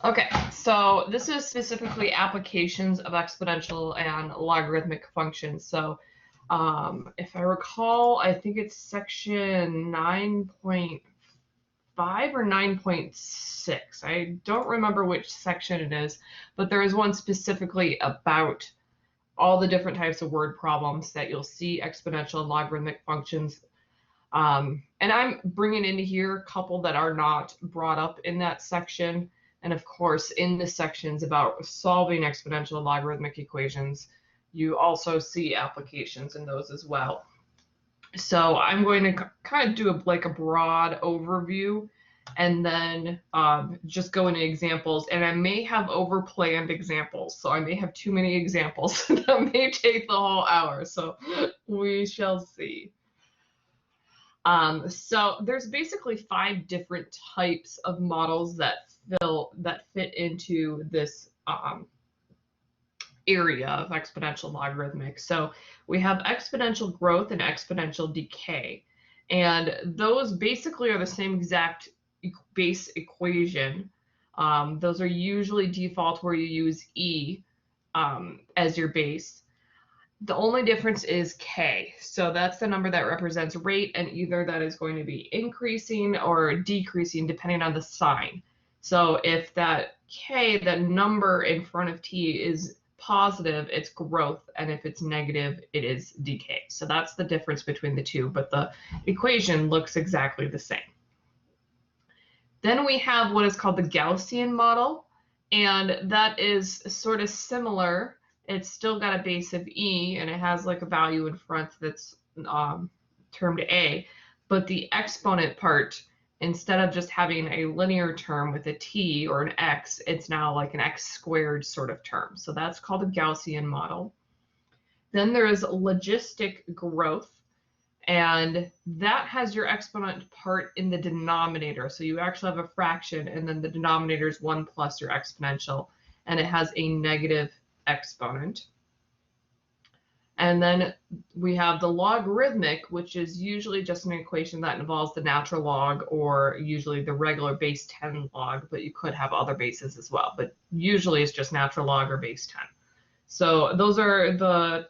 Okay, so this is specifically applications of exponential and logarithmic functions. So if I recall, I think it's section 9.5 or 9.6. I don't remember which section it is, but there is one specifically about all the different types of word problems that you'll see exponential and logarithmic functions. And I'm bringing into here a couple that are not brought up in that section. And of course, in the sections about solving exponential and logarithmic equations, you also see applications in those as well. So I'm going to kind of do a broad overview and then just go into examples. And I may have over-planned examples. So I may have too many examples that may take the whole hour. So we shall see. So there's basically 5 different types of models that fit into this area of exponential logarithmic. So we have exponential growth and exponential decay. And those basically are the same exact base equation. Those are usually default where you use E as your base. The only difference is K. So that's the number that represents rate, and either that is going to be increasing or decreasing depending on the sign. So if that K, the number in front of T, is positive, it's growth, and if it's negative, it is decay. So that's the difference between the two, but the equation looks exactly the same. Then we have what is called the Gaussian model, and that is sort of similar. It's still got a base of E, and it has like a value in front that's termed A, but the exponent part, instead of just having a linear term with a T or an X, it's now like an X squared sort of term. So that's called a Gaussian model. Then there is logistic growth, and that has your exponent part in the denominator. So you actually have a fraction, and then the denominator is 1 plus your exponential, and it has a negative exponent. And then we have the logarithmic, which is usually just an equation that involves the natural log or usually the regular base 10 log, but you could have other bases as well. But usually it's just natural log or base 10. So those are the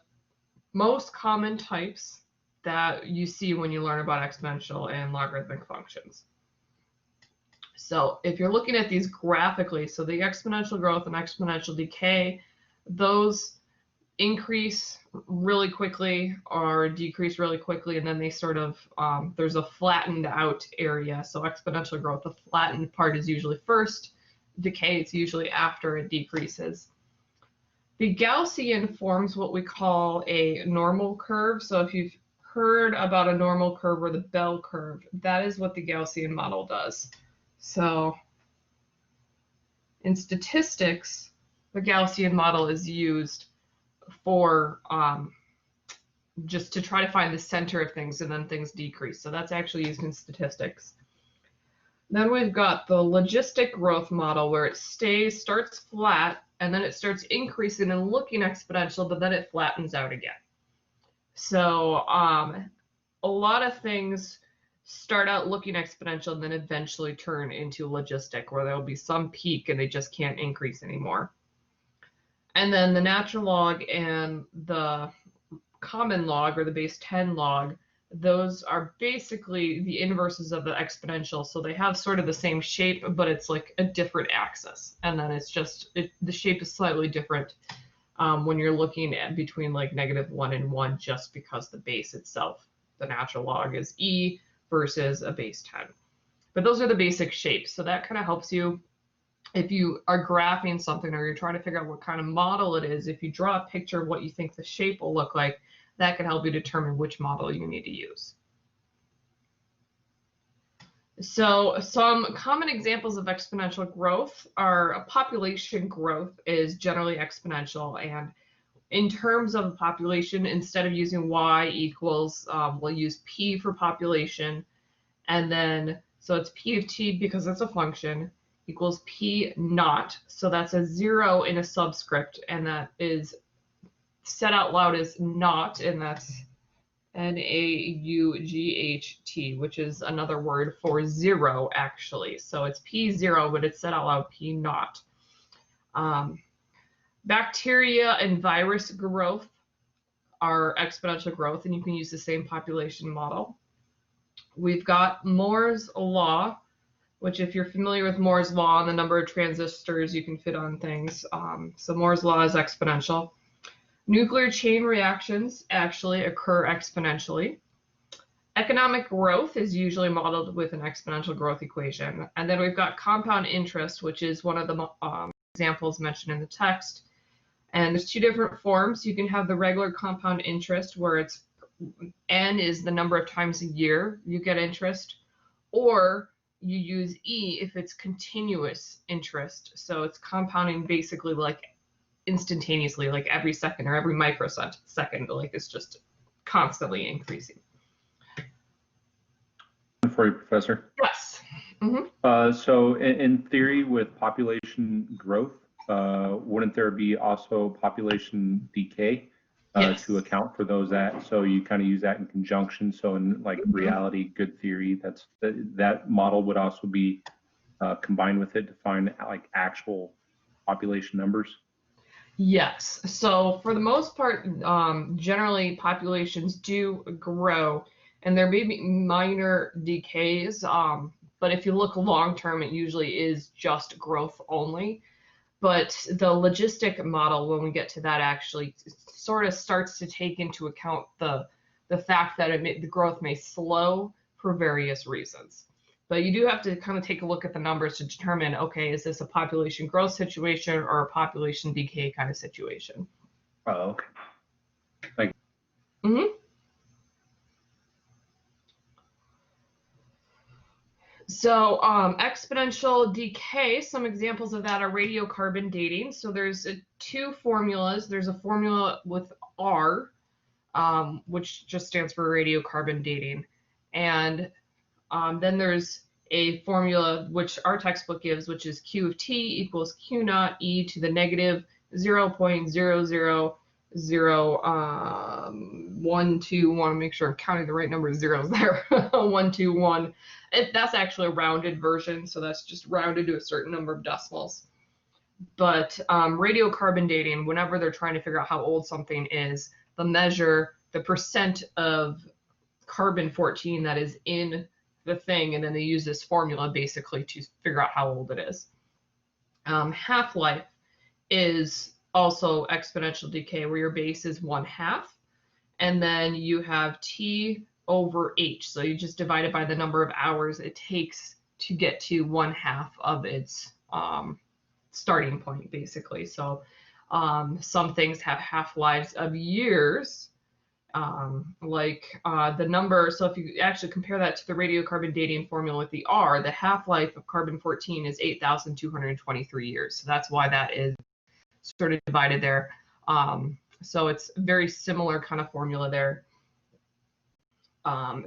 most common types that you see when you learn about exponential and logarithmic functions. So if you're looking at these graphically, so the exponential growth and exponential decay, those increase really quickly or decrease really quickly, and then they sort of, there's a flattened out area. So exponential growth, the flattened part is usually first, decay is usually after it decreases. The Gaussian forms what we call a normal curve. So if you've heard about a normal curve or the bell curve, that is what the Gaussian model does. So in statistics, the Gaussian model is used for just to try to find the center of things, and then things decrease. So that's actually used in statistics. Then we've got the logistic growth model, where it starts flat, and then it starts increasing and looking exponential, but then it flattens out again. So a lot of things start out looking exponential and then eventually turn into logistic, where there'll be some peak and they just can't increase anymore. And then the natural log and the common log, or the base 10 log, those are basically the inverses of the exponential. So they have sort of the same shape, but it's like a different axis. And then it's just, the shape is slightly different when you're looking at between like -1 and 1, just because the base itself, the natural log, is E versus a base 10. But those are the basic shapes. So that kind of helps you if you are graphing something or you're trying to figure out what kind of model it is. If you draw a picture of what you think the shape will look like, that can help you determine which model you need to use. So some common examples of exponential growth are population growth is generally exponential. And in terms of a population, instead of using y equals, we'll use p for population. And then, so it's p of t because it's a function, equals p naught. So that's a 0 in a subscript, and that is said out loud as naught, and that's N-A-U-G-H-T, which is another word for zero, actually. So it's P0, but it's said out loud P0. Bacteria and virus growth are exponential growth, and you can use the same population model. We've got Moore's law, which if you're familiar with Moore's law and the number of transistors you can fit on things, so Moore's law is exponential. Nuclear chain reactions actually occur exponentially. Economic growth is usually modeled with an exponential growth equation. And then we've got compound interest, which is one of the examples mentioned in the text. And there's two different forms. You can have the regular compound interest, where it's N is the number of times a year you get interest, or you use E if it's continuous interest. So it's compounding basically like instantaneously, like every second or every microsecond, like it's just constantly increasing. For you, Professor. Yes. So in theory, with population growth, wouldn't there be also population decay Yes. to account for those so you kind of use that in conjunction. So in like reality, good theory, that model would also be combined with it to find like actual population numbers. Yes. So for the most part, generally populations do grow, and there may be minor decays, but if you look long term, it usually is just growth only. But the logistic model, when we get to that, actually sort of starts to take into account the fact that the growth may slow for various reasons. But you do have to kind of take a look at the numbers to determine, okay, is this a population growth situation or a population decay kind of situation? Oh, okay. Thank you. So exponential decay, some examples of that are radiocarbon dating. So there's two formulas. There's a formula with R, which just stands for radiocarbon dating. And then there's a formula which our textbook gives, which is Q of T equals Q naught e to the negative 0.000121. Make sure I'm counting the right number of zeros there. 121. That's actually a rounded version, so that's just rounded to a certain number of decimals. But radiocarbon dating, whenever they're trying to figure out how old something is, they'll measure the percent of carbon-14 that is in the thing, and then they use this formula basically to figure out how old it is. Half-life is also exponential decay, where your base is 1/2, and then you have T over H. So you just divide it by the number of hours it takes to get to 1/2 of its starting point, basically. So some things have half-lives of years, like the number. So if you actually compare that to the radiocarbon dating formula with the R, the half-life of carbon-14 is 8,223 years. So that's why that is sort of divided there. So it's a very similar kind of formula there.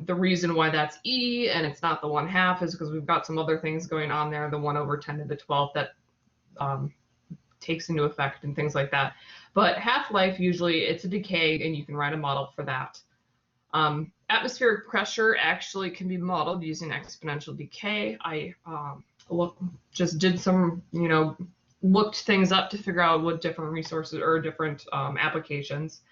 The reason why that's E and it's not the 1/2 is because we've got some other things going on there, the 1/10⁻12 that takes into effect and things like that. But half-life, usually it's a decay, and you can write a model for that. Atmospheric pressure actually can be modeled using exponential decay. I just did some, looked things up to figure out what different resources or different applications.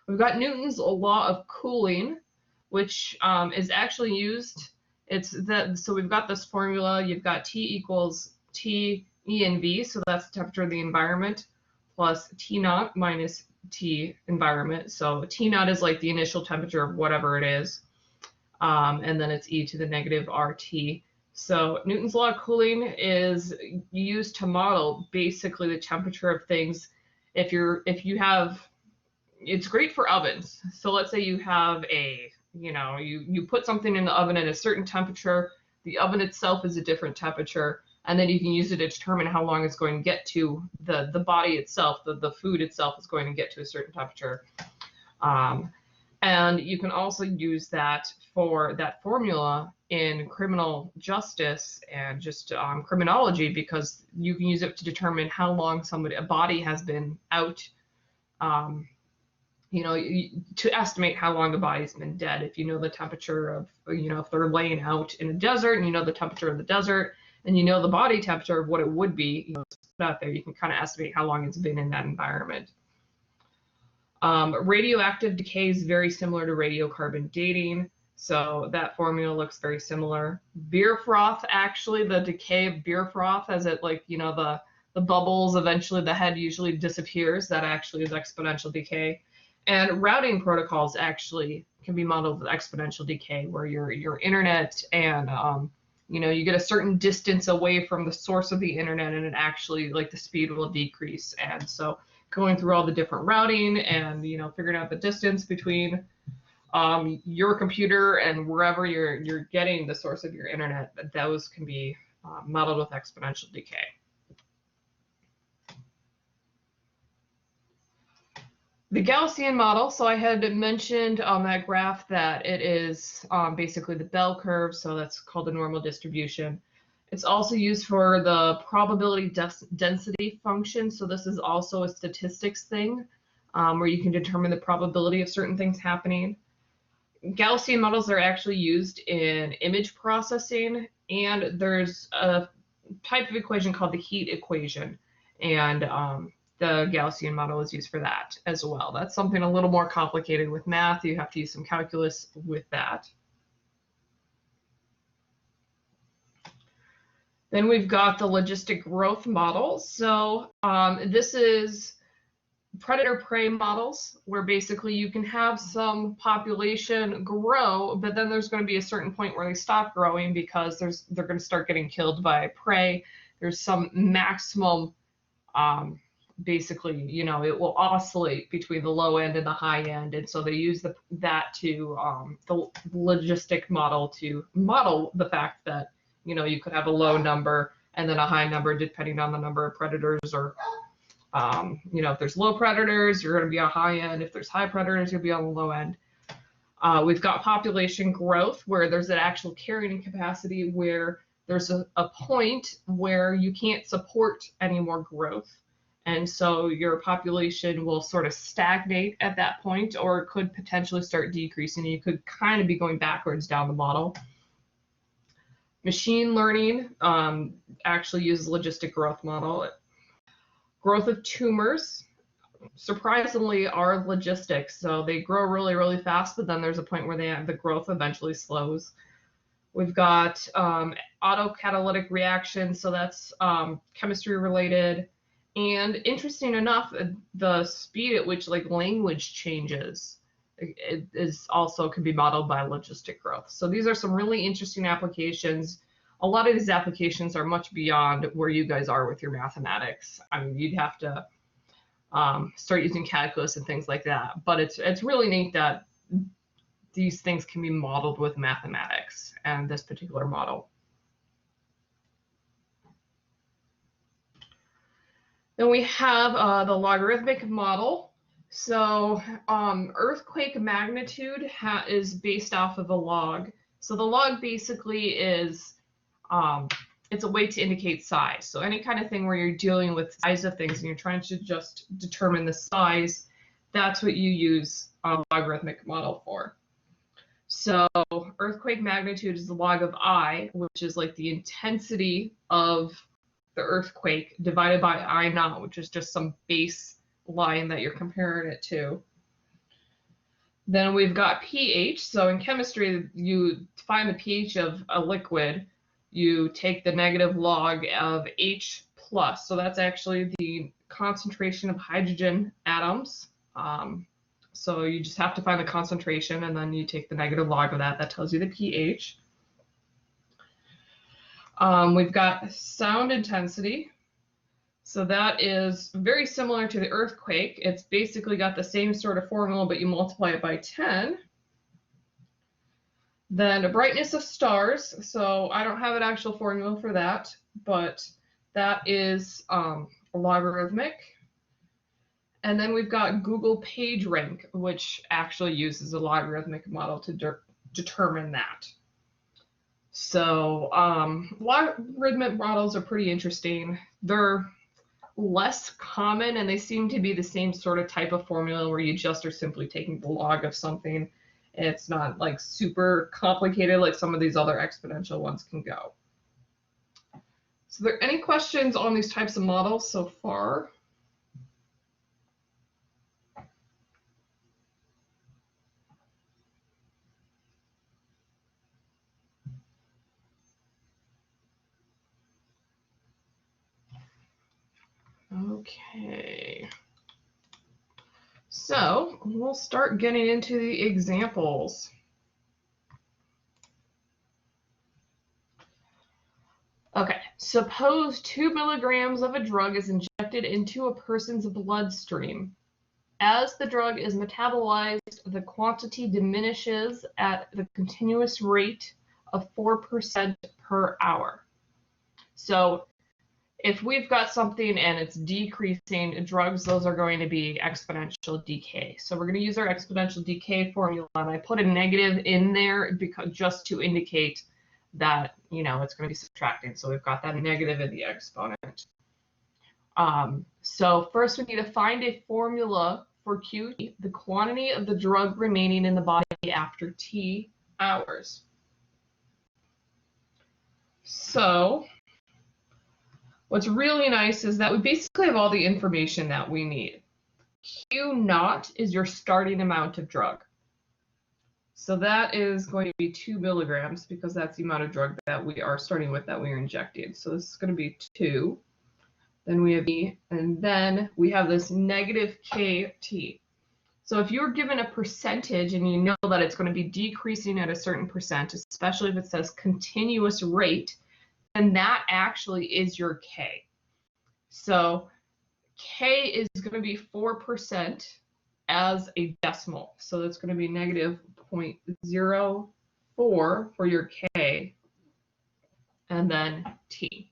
We've got Newton's law of cooling, which is actually used. So we've got this formula. You've got T equals T E and V, so that's the temperature of the environment, plus T naught minus T environment. So T naught is like the initial temperature of whatever it is, and then it's E to the negative RT. So Newton's law of cooling is used to model basically the temperature of things. If you have, it's great for ovens. So let's say you have you put something in the oven at a certain temperature, the oven itself is a different temperature, and then you can use it to determine how long it's going to get to the body itself, the food itself is going to get to a certain temperature. And you can also use that for that formula in criminal justice and just criminology, because you can use it to determine how long a body has been out to estimate how long the body's been dead. If you know the temperature of, if they're laying out in a desert and you know the temperature of the desert and you know the body temperature of what it would be, out there, you can kind of estimate how long it's been in that environment. Radioactive decay is very similar to radiocarbon dating. So that formula looks very similar. Beer froth, actually, the decay of beer froth as it the bubbles, eventually the head usually disappears. That actually is exponential decay. And routing protocols actually can be modeled with exponential decay, where your internet and you get a certain distance away from the source of the internet, and it actually the speed will decrease. And so going through all the different routing and figuring out the distance between your computer and wherever you're getting the source of your internet, those can be modeled with exponential decay. The Gaussian model, so I had mentioned on that graph that it is basically the bell curve, so that's called the normal distribution. It's also used for the probability density function, so this is also a statistics thing where you can determine the probability of certain things happening. Gaussian models are actually used in image processing, and there's a type of equation called the heat equation, and the Gaussian model is used for that as well. That's something a little more complicated with math. You have to use some calculus with that. Then we've got the logistic growth model. So this is predator-prey models, where basically you can have some population grow, but then there's going to be a certain point where they stop growing because they're going to start getting killed by prey. There's some maximum basically, it will oscillate between the low end and the high end. And so they use the logistic model to model the fact that, you could have a low number and then a high number depending on the number of predators, or, if there's low predators, you're going to be a high end. If there's high predators, you'll be on the low end. We've got population growth, where there's an actual carrying capacity where there's a point where you can't support any more growth. And so your population will sort of stagnate at that point, or it could potentially start decreasing. You could kind of be going backwards down the model. Machine learning actually uses logistic growth model. Growth of tumors, surprisingly, are logistic. So they grow really, really fast, but then there's a point where the growth eventually slows. We've got autocatalytic reactions, so that's chemistry related. And interesting enough, the speed at which language changes is also can be modeled by logistic growth. So these are some really interesting applications. A lot of these applications are much beyond where you guys are with your mathematics. I mean, you'd have to start using calculus and things like that. But it's really neat that these things can be modeled with mathematics and this particular model. Then we have the logarithmic model. So earthquake magnitude is based off of a log. So the log basically is, it's a way to indicate size. So any kind of thing where you're dealing with size of things and you're trying to just determine the size, that's what you use a logarithmic model for. So earthquake magnitude is the log of I, which is the intensity of the earthquake, divided by I naught, which is just some baseline that you're comparing it to. Then we've got pH. So in chemistry, you find the pH of a liquid. You take the negative log of H plus. So that's actually the concentration of hydrogen atoms. So you just have to find the concentration, and then you take the negative log of that. That tells you the pH. We've got sound intensity. So that is very similar to the earthquake. It's basically got the same sort of formula, but you multiply it by 10. Then the brightness of stars. So I don't have an actual formula for that, but that is logarithmic. And then we've got Google PageRank, which actually uses a logarithmic model to determine that. So logarithmic models are pretty interesting. They're less common, and they seem to be the same sort of type of formula where you just are simply taking the log of something. It's not like super complicated like some of these other exponential ones can go. So are there any questions on these types of models so far? Okay. So we'll start getting into the examples. Okay, suppose 2 milligrams of a drug is injected into a person's bloodstream. As the drug is metabolized, the quantity diminishes at the continuous rate of 4% per hour. So if we've got something and it's decreasing, drugs, those are going to be exponential decay. So we're going to use our exponential decay formula, and I put a negative in there because just to indicate that, you know, it's going to be subtracting. So we've got that negative in the exponent. So first we need to find a formula for QT, the quantity of the drug remaining in the body after T hours. So what's really nice is that we basically have all the information that we need. Q naught is your starting amount of drug. So that is going to be 2 milligrams because that's the amount of drug that we are starting with that we are injecting. So this is going to be 2. Then we have E, and then we have this negative KT. So if you're given a percentage and you know that it's going to be decreasing at a certain percent, especially if it says continuous rate, then that actually is your K. So K is going to be 4% as a decimal. So that's going to be negative 0.04 for your K, and then T.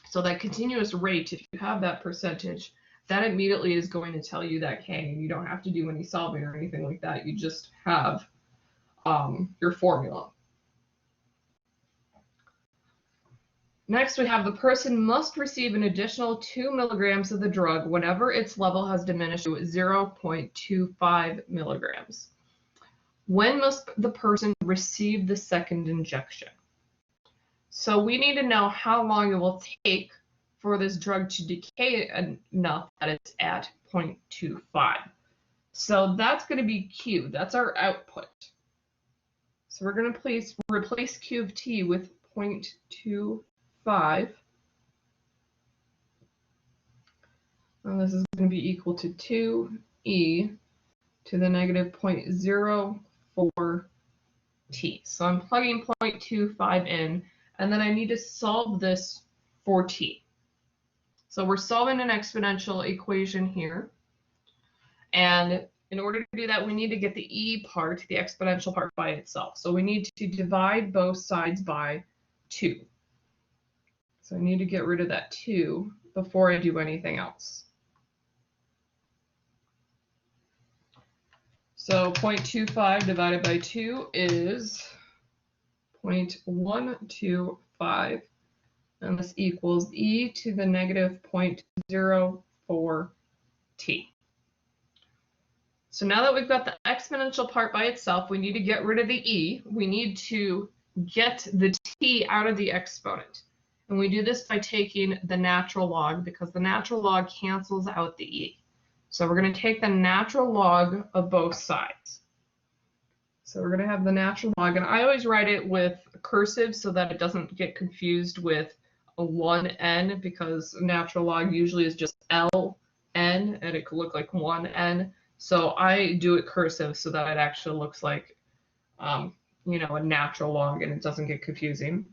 So that continuous rate, if you have that percentage, that immediately is going to tell you that K, and you don't have to do any solving or anything like that. You just have your formula. Next, we have the person must receive an additional 2 milligrams of the drug whenever its level has diminished to 0.25 milligrams. When must the person receive the second injection? So we need to know how long it will take for this drug to decay enough that it's at 0.25. So that's going to be Q. That's our output. So we're going to replace Q of T with 0.25. And this is going to be equal to 2e to the negative 0.04 t. So I'm plugging 0.25 in, and then I need to solve this for t. So we're solving an exponential equation here. And in order to do that, we need to get the e part, the exponential part, by itself. So we need to divide both sides by 2. So I need to get rid of that 2 before I do anything else. So 0.25 divided by 2 is 0.125, and this equals e to the negative 0.04 t. So now that we've got the exponential part by itself, we need to get rid of the e. We need to get the t out of the exponent. And we do this by taking the natural log, because the natural log cancels out the e. So we're going to take the natural log of both sides. So we're going to have the natural log, and I always write it with cursive so that it doesn't get confused with a 1n, because natural log usually is just ln, and it could look like 1n. So I do it cursive so that it actually looks like, you know, a natural log, and it doesn't get confusing.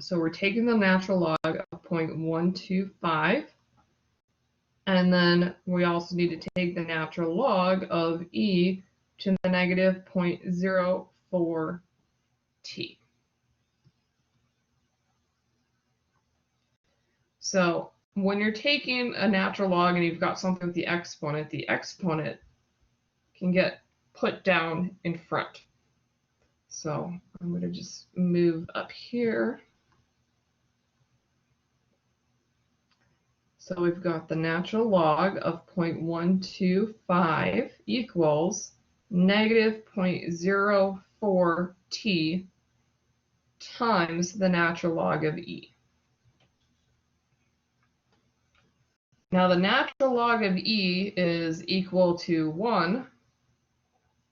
So we're taking the natural log of 0.125. And then we also need to take the natural log of e to the negative 0.04 t. So when you're taking a natural log and you've got something with the exponent can get put down in front. So I'm going to just move up here. So we've got the natural log of 0.125 equals negative 0.04t times the natural log of e. Now the natural log of e is equal to 1,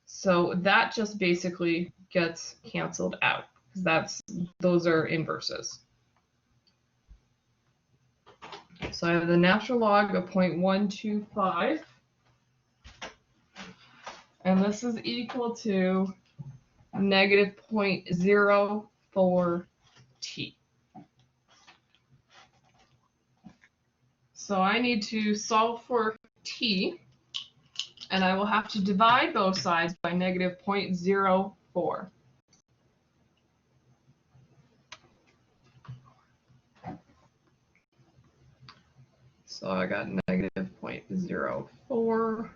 so that just basically gets canceled out because those are inverses. So I have the natural log of 0.125, and this is equal to negative 0.04t. So I need to solve for t, and I will have to divide both sides by negative 0.04. So I got negative 0.04.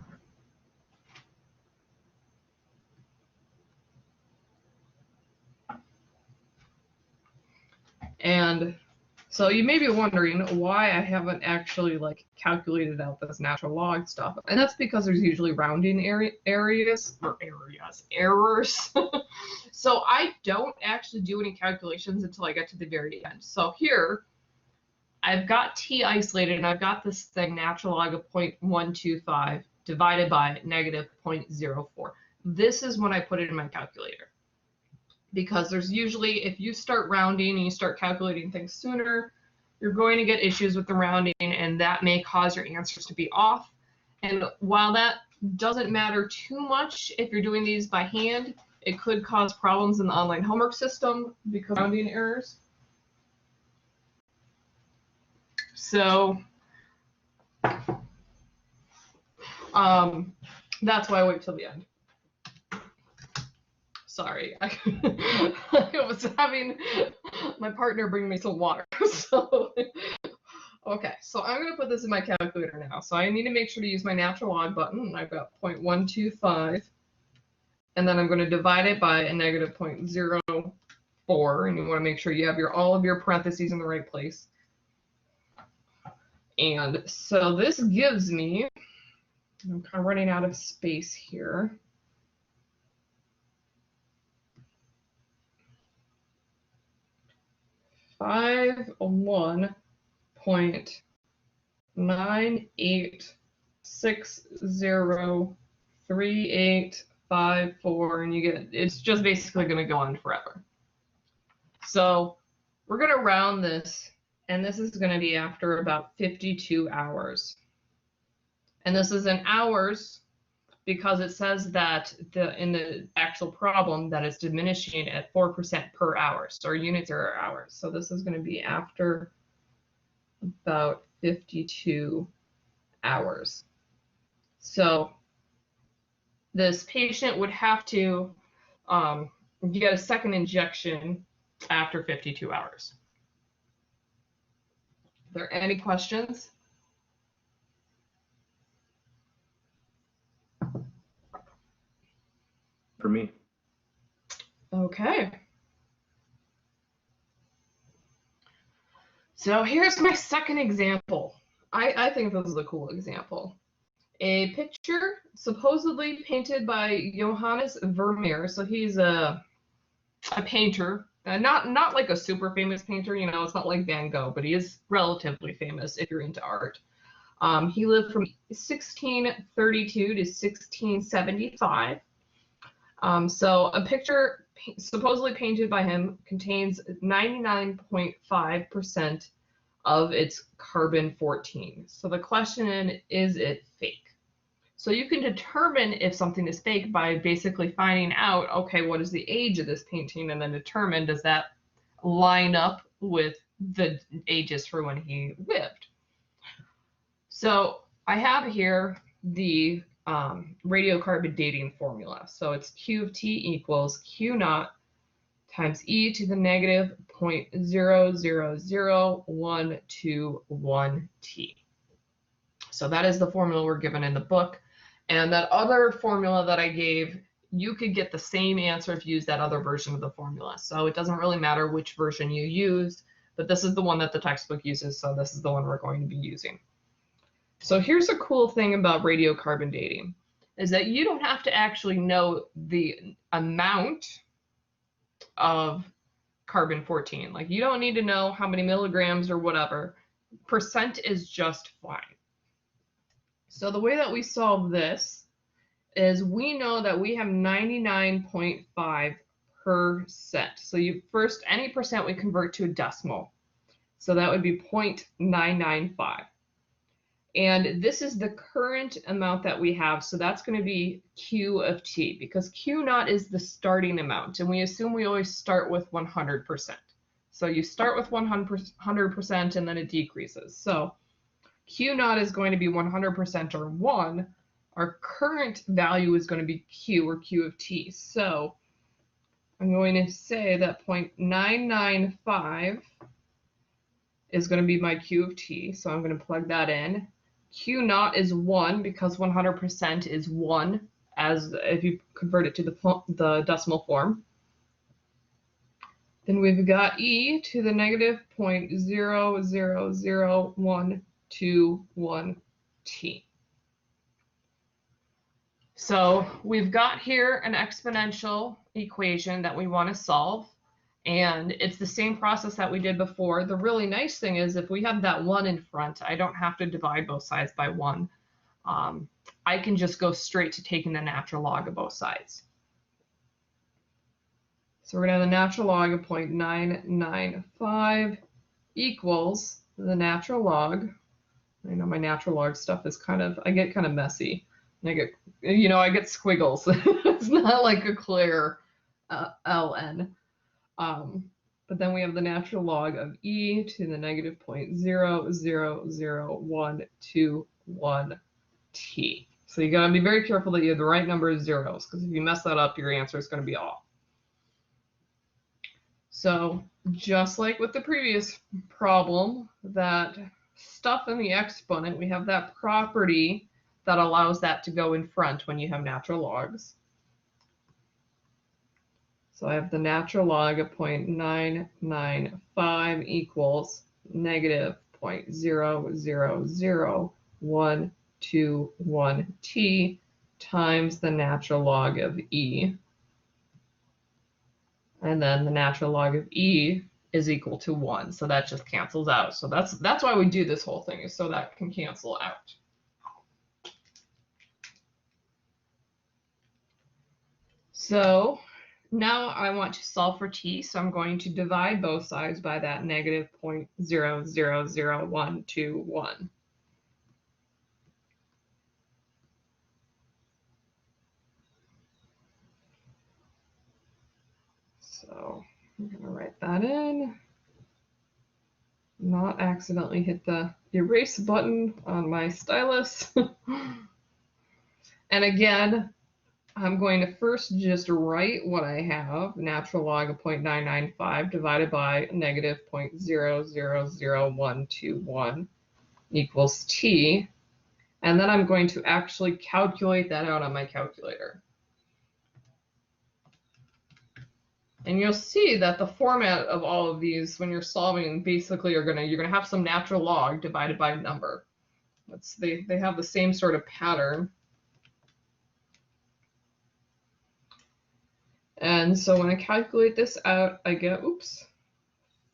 And so you may be wondering why I haven't actually calculated out this natural log stuff. And that's because there's usually rounding errors. So I don't actually do any calculations until I get to the very end. So here, I've got t isolated, and I've got this thing, natural log of 0.125 divided by negative 0.04. This is when I put it in my calculator. Because there's usually, if you start rounding and you start calculating things sooner, you're going to get issues with the rounding, and that may cause your answers to be off. And while that doesn't matter too much if you're doing these by hand, it could cause problems in the online homework system because of rounding errors. So that's why I wait till the end. Sorry, I was having my partner bring me some water. So, okay, so I'm going to put this in my calculator now. So I need to make sure to use my natural log button, and I've got 0.125, and then I'm going to divide it by a negative 0.04, and you want to make sure you have all of your parentheses in the right place. And so this gives me, I'm kind of running out of space here. $501.98603854, and you get, it's just basically going to go on forever. So we're going to round this, and this is going to be after about 52 hours. And this is in hours because it says that in the actual problem that it's diminishing at 4% per hour. So our units are hours. So this is going to be after about 52 hours. So this patient would have to get a second injection after 52 hours. Are there any questions? For me. Okay. So here's my second example. I think this is a cool example. A picture supposedly painted by Johannes Vermeer. So he's a painter, not like a super famous painter, you know, it's not like Van Gogh, but he is relatively famous if you're into art. He lived from 1632 to 1675. So a picture supposedly painted by him contains 99.5% of its carbon-14. So the question is it fake? So you can determine if something is fake by basically finding out, okay, what is the age of this painting, and then determine, does that line up with the ages for when he lived? So I have here the radiocarbon dating formula. So it's Q of T equals Q naught times e to the negative 0.000121 t. So that is the formula we're given in the book. And that other formula that I gave, you could get the same answer if you use that other version of the formula. So it doesn't really matter which version you use. but this is the one that the textbook uses, so this is the one we're going to be using. So here's a cool thing about radiocarbon dating, is that you don't have to actually know the amount of carbon-14. Like, you don't need to know how many milligrams or whatever. Percent is just fine. So the way that we solve this is we know that we have 99.5%. So any percent we convert to a decimal. So that would be 0.995. And this is the current amount that we have. So that's going to be Q of T, because Q naught is the starting amount. And we assume we always start with 100%. So you start with 100% and then it decreases. So Q naught is going to be 100% or 1. Our current value is going to be Q, or Q of T. So I'm going to say that 0.995 is going to be my Q of T. So I'm going to plug that in. Q naught is 1 because 100% is 1 as if you convert it to the decimal form. Then we've got e to the negative 0.000121 t. So we've got here an exponential equation that we want to solve, and it's the same process that we did before. The really nice thing is if we have that 1 in front, I don't have to divide both sides by 1. I can just go straight to taking the natural log of both sides. So we're going to have the natural log of 0.995 equals the natural log. I know my natural log stuff is I get kind of messy. I get squiggles. It's not like a clear ln. But then we have the natural log of e to the negative 0.000121 t. So you got to be very careful that you have the right number of zeros, because if you mess that up, your answer is going to be off. So just like with the previous problem, that stuff in the exponent, we have that property that allows that to go in front when you have natural logs. So I have the natural log of 0.995 equals negative 0.000121 t times the natural log of e. And then the natural log of e is equal to 1. So that just cancels out. So that's why we do this whole thing, is so that can cancel out. So now I want to solve for t, so I'm going to divide both sides by that negative 0.000121. So I'm going to write that in. Not accidentally hit the erase button on my stylus. And again, I'm going to first just write what I have, natural log of 0.995 divided by negative 0.000121 equals t. And then I'm going to actually calculate that out on my calculator. And you'll see that the format of all of these, when you're solving, basically you're gonna have some natural log divided by a number. They have the same sort of pattern. And so when I calculate this out, I get,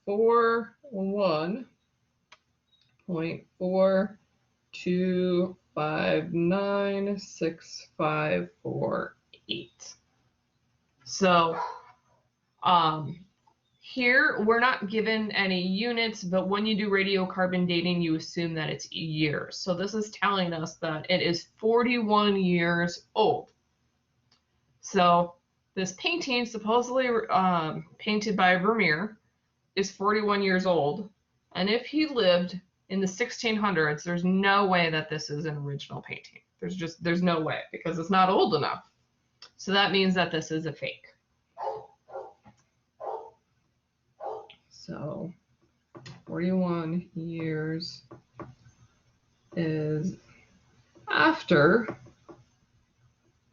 41.2596548. So here we're not given any units, but when you do radiocarbon dating, you assume that it's years. So this is telling us that it is 41 years old. So this painting, supposedly painted by Vermeer, is 41 years old. And if he lived in the 1600s, there's no way that this is an original painting. There's no way, because it's not old enough. So that means that this is a fake. So 41 years is after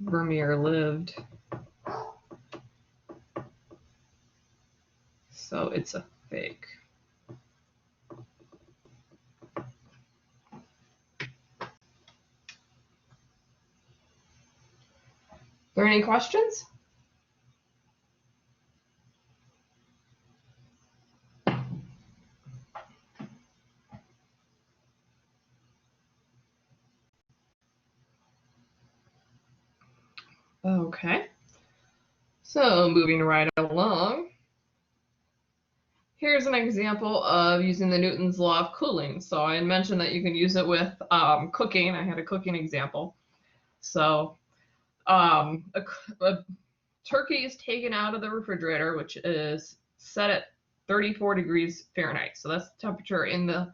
Vermeer lived. So it's a fake. there any questions? Okay, so moving right along. Here's an example of using the Newton's law of cooling. So I mentioned that you can use it with cooking. I had a cooking example. So a turkey is taken out of the refrigerator, which is set at 34 degrees Fahrenheit. So that's the temperature in the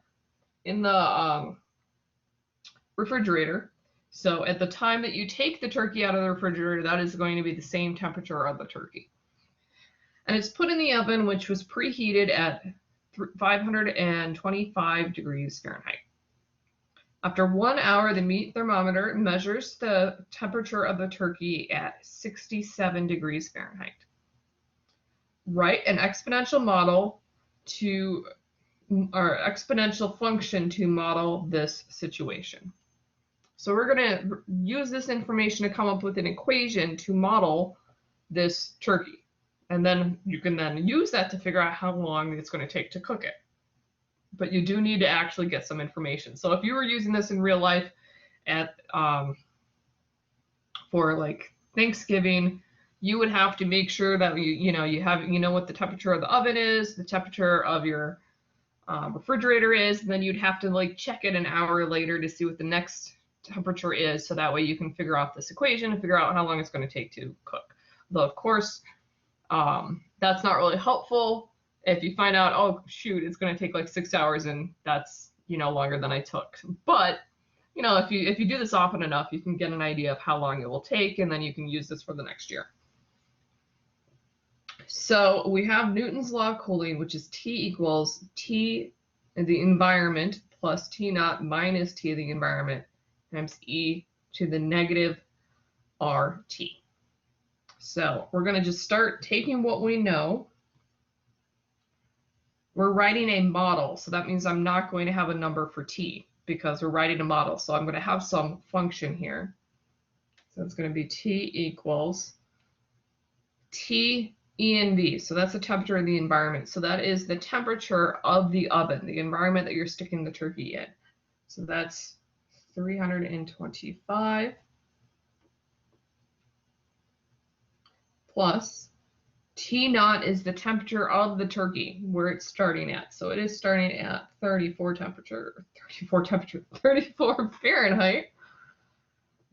refrigerator. So at the time that you take the turkey out of the refrigerator, that is going to be the same temperature of the turkey. And it's put in the oven, which was preheated at 525 degrees Fahrenheit. After 1 hour, the meat thermometer measures the temperature of the turkey at 67 degrees Fahrenheit. Write an exponential model or exponential function to model this situation. So we're going to use this information to come up with an equation to model this turkey. And then you can then use that to figure out how long it's going to take to cook it. But you do need to actually get some information. So if you were using this in real life at for like Thanksgiving, you would have to make sure that you know what the temperature of the oven is, the temperature of your refrigerator is, and then you'd have to like check it an hour later to see what the next temperature is, so that way you can figure out this equation and figure out how long it's going to take to cook. Though of course that's not really helpful if you find out, oh shoot, it's going to take like 6 hours and that's longer than I took. But if you do this often enough, you can get an idea of how long it will take, and then you can use this for the next year. So we have Newton's law of cooling, which is T equals T in the environment plus T naught minus T of the environment times e to the negative RT. So we're going to just start taking what we know. We're writing a model, so that means I'm not going to have a number for T because we're writing a model. So I'm going to have some function here. So it's going to be T equals T E and V. So that's the temperature of the environment. So that is the temperature of the oven, the environment that you're sticking the turkey in. So that's 325 plus T naught is the temperature of the turkey, where it's starting at. So it is starting at 34 Fahrenheit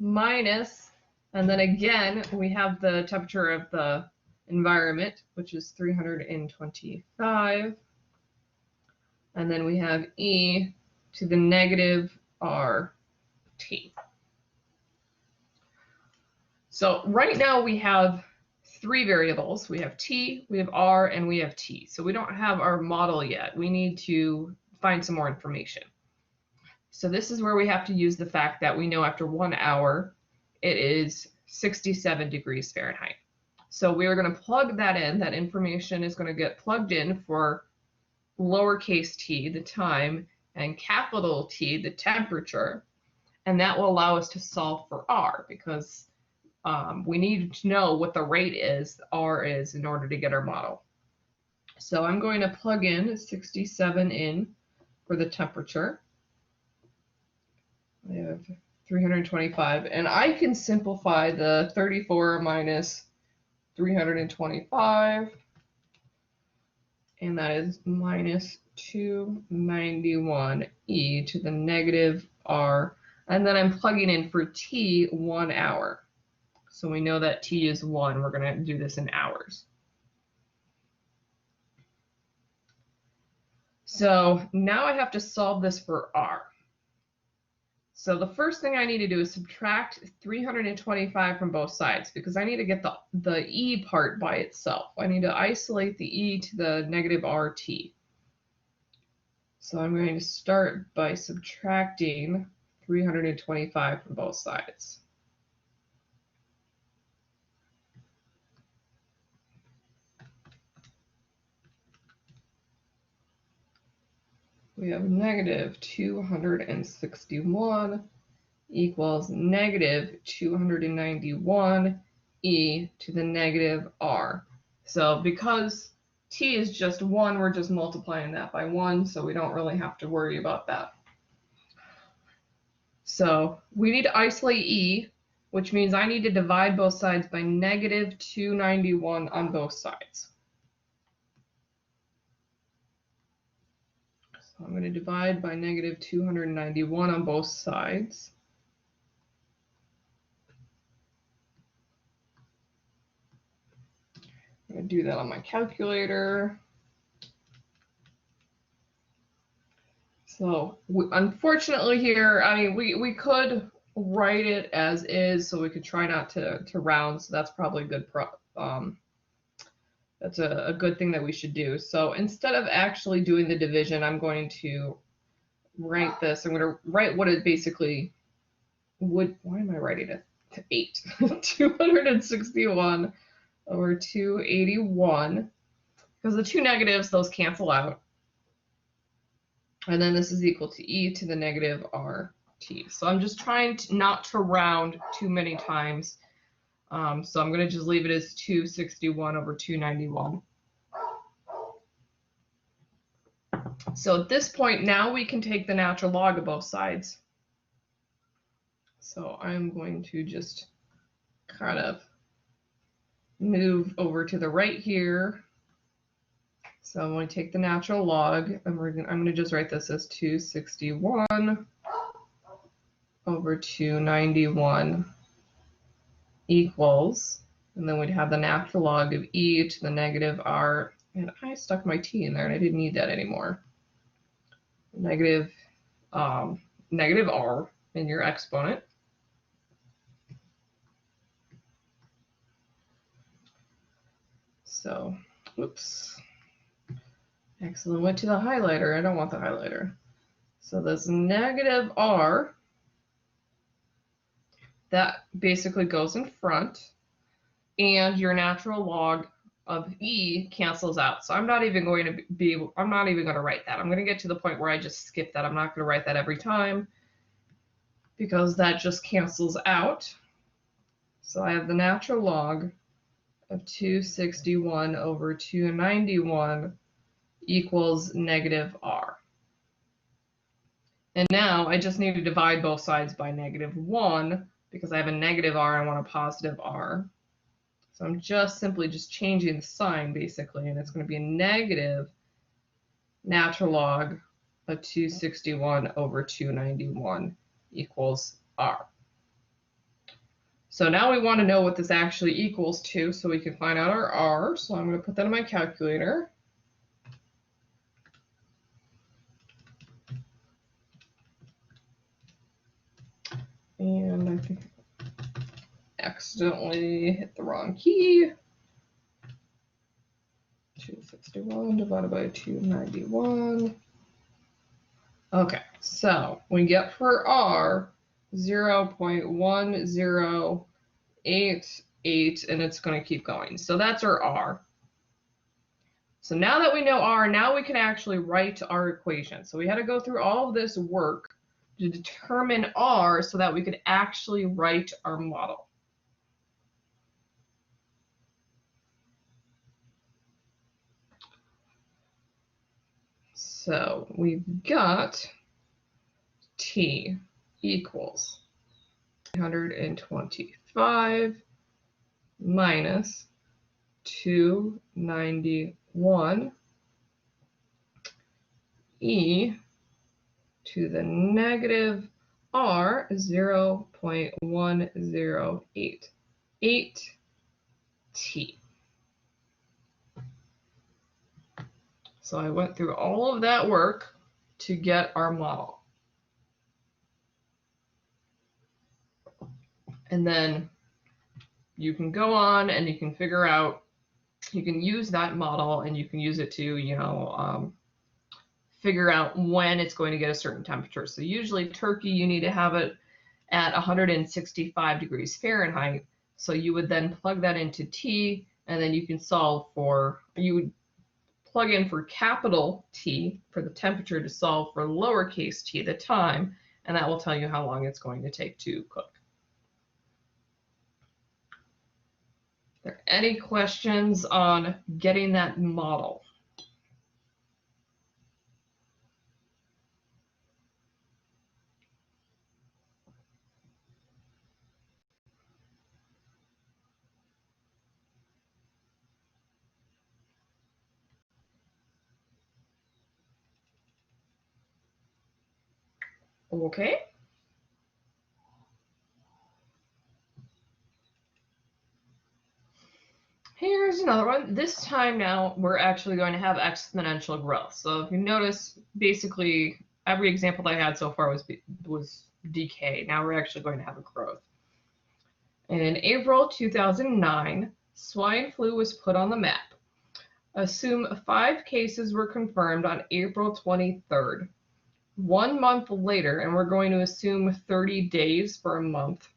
minus, and then again, we have the temperature of the environment, which is 325. And then we have e to the negative RT. So right now we have three variables. We have T, we have R, and we have T. So we don't have our model yet. We need to find some more information. So this is where we have to use the fact that we know after 1 hour, it is 67 degrees Fahrenheit. So we are going to plug that in. That information is going to get plugged in for lowercase t, the time, and capital T, the temperature. And that will allow us to solve for R, because we need to know what the rate is, R is, in order to get our model. So I'm going to plug in 67 in for the temperature. I have 325, and I can simplify the 34 minus 325, and that is minus 291 e to the negative R, and then I'm plugging in for t 1 hour. So we know that t is 1. We're going to do this in hours. So now I have to solve this for R. So the first thing I need to do is subtract 325 from both sides, because I need to get the e part by itself. I need to isolate the e to the negative RT. So I'm going to start by subtracting 325 from both sides. We have negative 261 equals negative 291 e to the negative r. So because t is just 1, we're just multiplying that by 1, so we don't really have to worry about that. So we need to isolate e, which means I need to divide both sides by negative 291 on both sides. So I'm going to divide by negative 291 on both sides. I'm going to do that on my calculator. So unfortunately here, I mean, we could write it as is, so we could try not to round. So that's probably a good that's a good thing that we should do. So instead of actually doing the division, I'm going to write this. I'm going to write what it basically would. Why am I writing it to 8? 261 over 281, because the two negatives, those cancel out. And then this is equal to e to the negative rt. So I'm just trying not to round too many times. So I'm going to just leave it as 261 over 291. So at this point, now we can take the natural log of both sides. So I'm going to just kind of move over to the right here. So I'm going to take the natural log, and I'm going to just write this as 261 over 291 equals, and then we'd have the natural log of e to the negative r, and I stuck my t in there and I didn't need that anymore. Negative r in your exponent. So, oops. Excellent, went to the highlighter. I don't want the highlighter. So this negative r, that basically goes in front, and your natural log of e cancels out. So I'm not even going to write that. I'm going to get to the point where I just skip that. I'm not going to write that every time because that just cancels out. So I have the natural log of 261 over 291 equals negative r. And now I just need to divide both sides by -1 because I have a negative r, I want a positive r. So I'm just simply changing the sign basically, and it's going to be a negative natural log of 261 over 291 equals r. So now we want to know what this actually equals to so we can find out our r. So I'm going to put that in my calculator. And I think I accidentally hit the wrong key. 261 divided by 291. Okay, so we get for r 0.1088, and it's going to keep going. So that's our r. So now that we know r, now we can actually write our equation. So we had to go through all of this work to determine r so that we could actually write our model. So we've got t equals 325 minus 291 e to the negative r 0.1088 t. So I went through all of that work to get our model. And then you can go on and you can figure out, you can use that model and you can use it to, figure out when it's going to get a certain temperature. So usually turkey, you need to have it at 165 degrees Fahrenheit. So you would then plug that into T, and then you can solve for, you would plug in for capital T for the temperature to solve for lowercase t, the time, and that will tell you how long it's going to take to cook. there any questions on getting that model? Okay. Here's another one. This time now, we're actually going to have exponential growth. So if you notice, basically every example that I had so far was decay. Now we're actually going to have a growth. In April 2009, swine flu was put on the map. Assume 5 cases were confirmed on April 23rd. 1 month later, and we're going to assume 30 days for a month,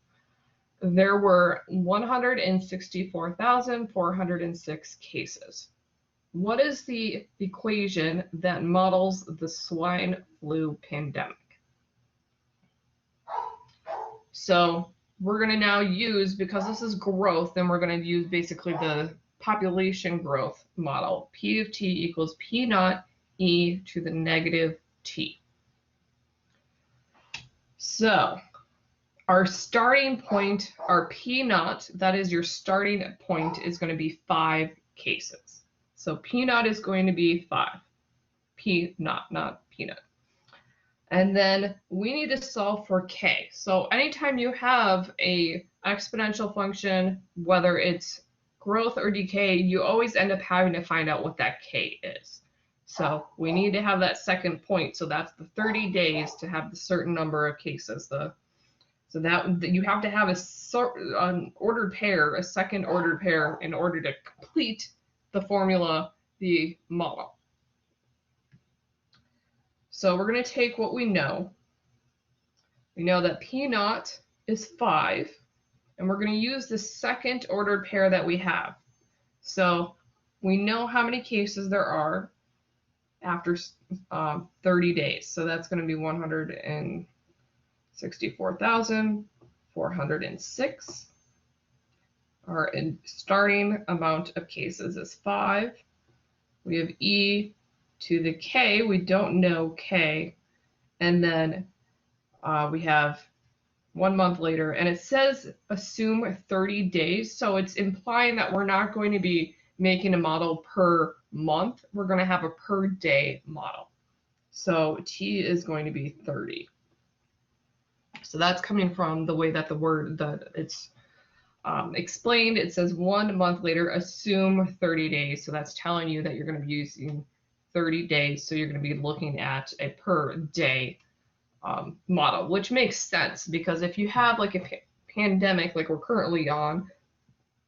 there were 164,406 cases. What is the equation that models the swine flu pandemic? So we're going to now use, because this is growth, then we're going to use basically the population growth model. P of t equals P naught e to the negative t. So our starting point, our P naught, that is your starting point, is going to be 5 cases. So P naught is going to be 5. P naught, not peanut. And then we need to solve for K. So anytime you have a exponential function, whether it's growth or decay, you always end up having to find out what that K is. So we need to have that second point. So that's the 30 days to have the certain number of cases. So that you have to have an ordered pair, a second ordered pair, in order to complete the formula, the model. So we're going to take what we know. We know that P naught is 5, and we're going to use the second ordered pair that we have. So we know how many cases there are after 30 days. So that's going to be 164,406. Our starting amount of cases is 5. We have e to the k. We don't know k. And then we have 1 month later. And it says assume 30 days. So it's implying that we're not going to be making a model per month. We're going to have a per day model. So t is going to be 30. So that's coming from the way that the word that it's explained. It says 1 month later, assume 30 days. So that's telling you that you're going to be using 30 days. So you're going to be looking at a per day model, which makes sense because if you have like a pandemic like we're currently on,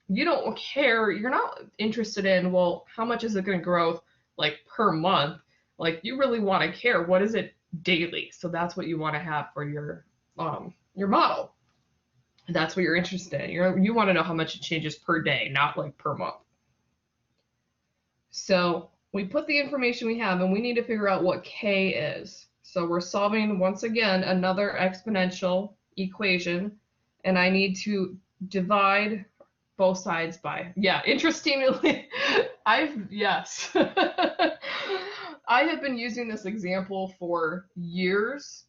you don't care. You're not interested in, well, how much is it going to grow like per month? Like you really want to care. What is it daily? So that's what you want to have for your model. That's what you're interested in. You want to know how much it changes per day, not like per month. So we put the information we have and we need to figure out what K is. So we're solving, once again, another exponential equation, and I need to divide both sides by, yeah, interestingly, yes. I have been using this example for years,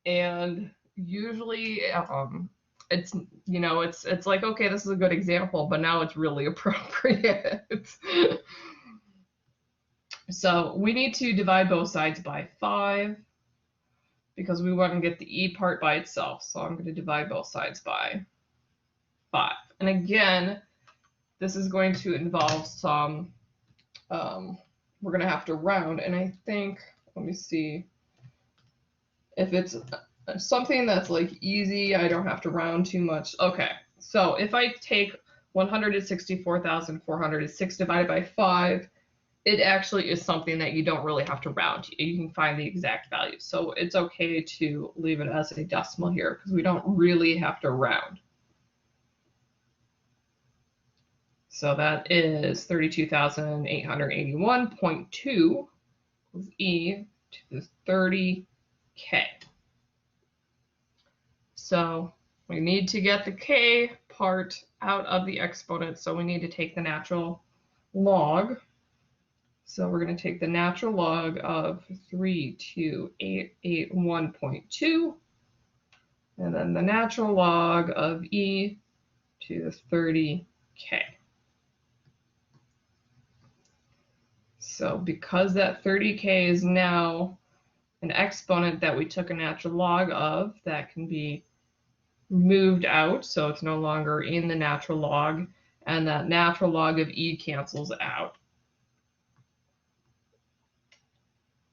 and usually it's, you know, it's like, okay, this is a good example, but now it's really appropriate. So we need to divide both sides by 5 because we want to get the e part by itself. So I'm going to divide both sides by 5. And again, this is going to involve some, we're going to have to round. And I think, let me see, if it's something that's like easy, I don't have to round too much. Okay, so if I take 164,406 divided by 5, it actually is something that you don't really have to round. You can find the exact value. So it's okay to leave it as a decimal here because we don't really have to round. So that is 32,881.2 e to the 30k. So we need to get the k part out of the exponent, so we need to take the natural log. So we're going to take the natural log of 32881.2, and then the natural log of e to the 30k. So because that 30k is now an exponent that we took a natural log of, that can be moved out, so it's no longer in the natural log, and that natural log of e cancels out.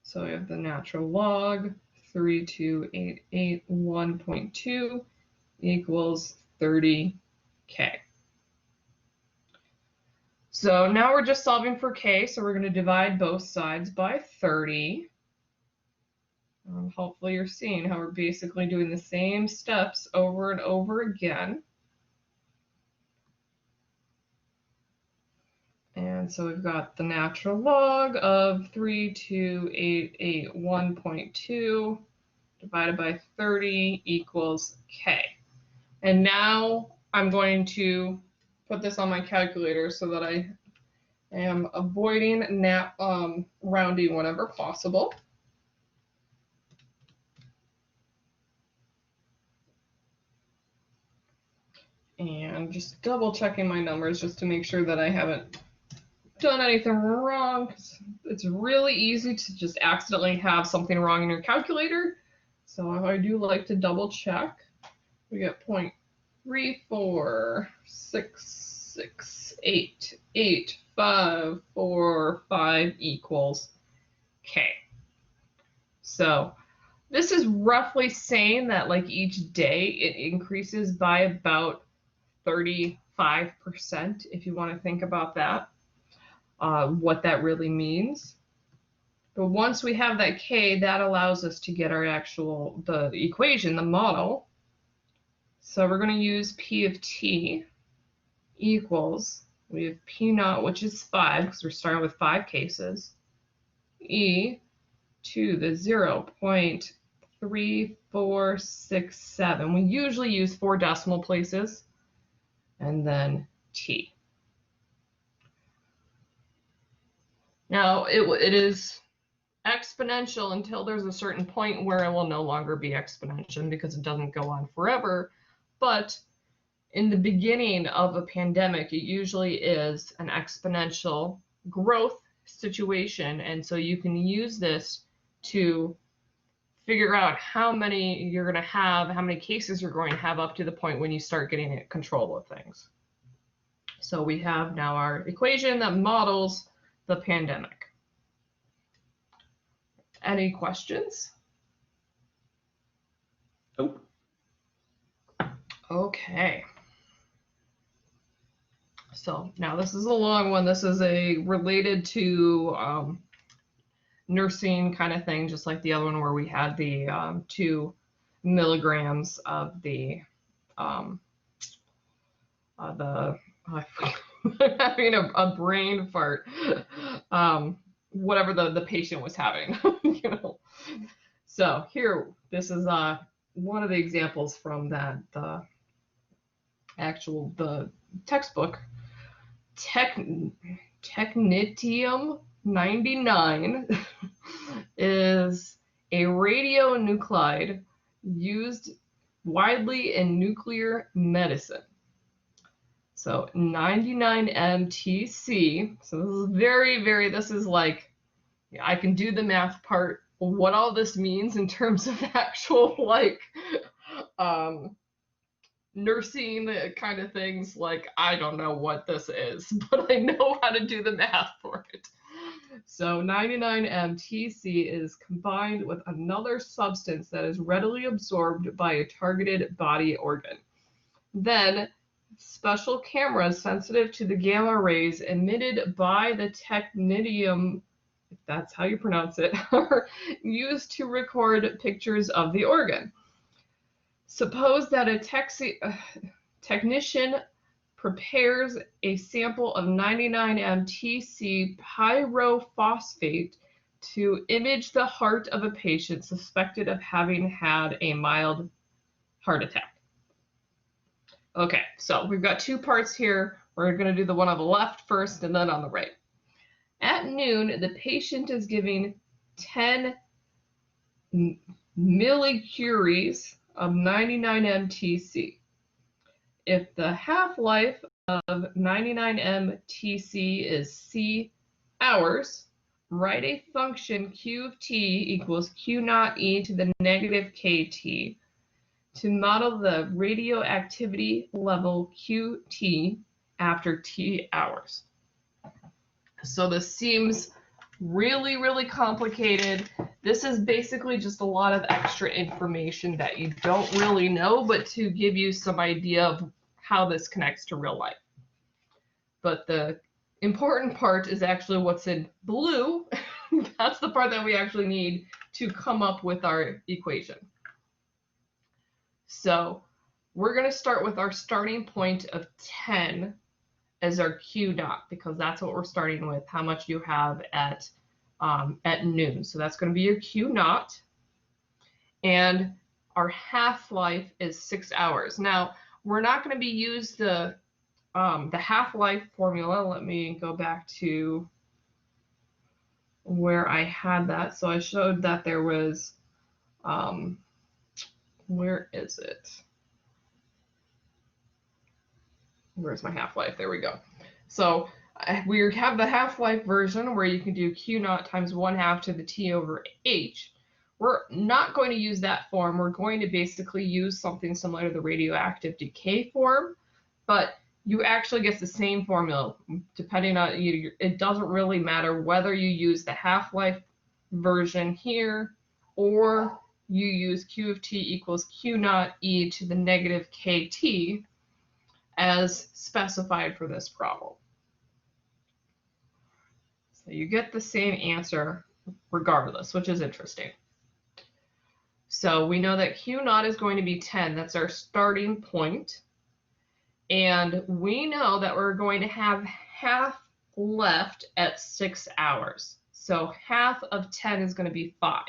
So we have the natural log 32881.2 equals 30k. So now we're just solving for k, so we're going to divide both sides by 30. Hopefully you're seeing how we're basically doing the same steps over and over again. And so we've got the natural log of 32881.2 divided by 30 equals k. And now I'm going to put this on my calculator so that I am avoiding rounding whenever possible. And just double checking my numbers just to make sure that I haven't done anything wrong, because it's really easy to just accidentally have something wrong in your calculator. So I do like to double check. We get 0.346688545 equals k. So this is roughly saying that like each day it increases by about 35%, if you want to think about that. What that really means. But once we have that k, that allows us to get our the equation, the model. So we're going to use P of t equals, we have P naught, which is 5, because we're starting with 5 cases, e to the 0.3467. We usually use 4 decimal places, and then t. Now, it is exponential until there's a certain point where it will no longer be exponential because it doesn't go on forever. But in the beginning of a pandemic, it usually is an exponential growth situation. And so you can use this to figure out how many you're going to have, how many cases you're going to have up to the point when you start getting control of things. So we have now our equation that models the pandemic. Any questions? Nope. Okay. So now this is a long one. This is related to nursing kind of thing, just like the other one where we had the 2 milligrams of the I'm having a brain fart. Whatever the patient was having, you know. So here, this is one of the examples from the textbook. Technetium 99 is a radionuclide used widely in nuclear medicine. So 99MTC. So this is this is like, I can do the math part. What all this means in terms of actual like nursing kind of things, like I don't know what this is, but I know how to do the math for it. So 99MTC is combined with another substance that is readily absorbed by a targeted body organ. Then special cameras sensitive to the gamma rays emitted by the technetium, if that's how you pronounce it, are used to record pictures of the organ. Suppose that a technician prepares a sample of 99MTC pyrophosphate to image the heart of a patient suspected of having had a mild heart attack. Okay, so we've got two parts here. We're going to do the one on the left first and then on the right. At noon, the patient is giving 10 millicuries of 99 mTC. If the half-life of 99 mTC is C hours, write a function Q of t equals Q naught e to the negative KT to model the radioactivity level QT after T hours. So this seems really, really complicated. This is basically just a lot of extra information that you don't really know, but to give you some idea of how this connects to real life. But the important part is actually what's in blue. That's the part that we actually need to come up with our equation. So we're going to start with our starting point of 10 as our Q dot, because that's what we're starting with, how much you have at noon. So that's going to be your Q naught. And our half-life is 6 hours. Now, we're not going to be use the half-life formula. Let me go back to where I had that. So I showed that there was, where is it? Where's my half-life? There we go. So we have the half-life version where you can do Q naught times 1/2 to the T over H. We're not going to use that form. We're going to basically use something similar to the radioactive decay form, but you actually get the same formula depending on, it doesn't really matter whether you use the half-life version here or you use Q of t equals Q naught e to the negative KT as specified for this problem. So you get the same answer regardless, which is interesting. So we know that Q naught is going to be 10. That's our starting point. And we know that we're going to have half left at 6 hours. So half of 10 is going to be 5.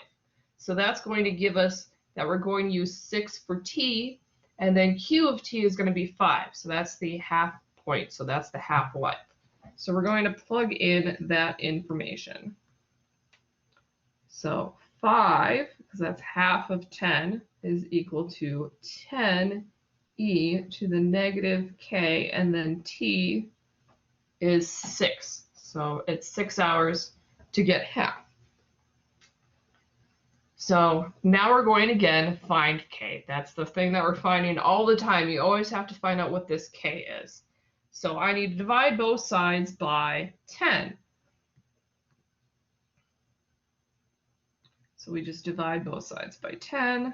So that's going to give us that we're going to use 6 for T, and then Q of t is going to be 5. So that's the half point. So that's the half-life. So we're going to plug in that information. So 5, because that's half of 10, is equal to 10 e to the negative k, and then t is 6. So it's 6 hours to get half. So now we're going to again find k. That's the thing that we're finding all the time. You always have to find out what this k is. So I need to divide both sides by 10. So we just divide both sides by 10.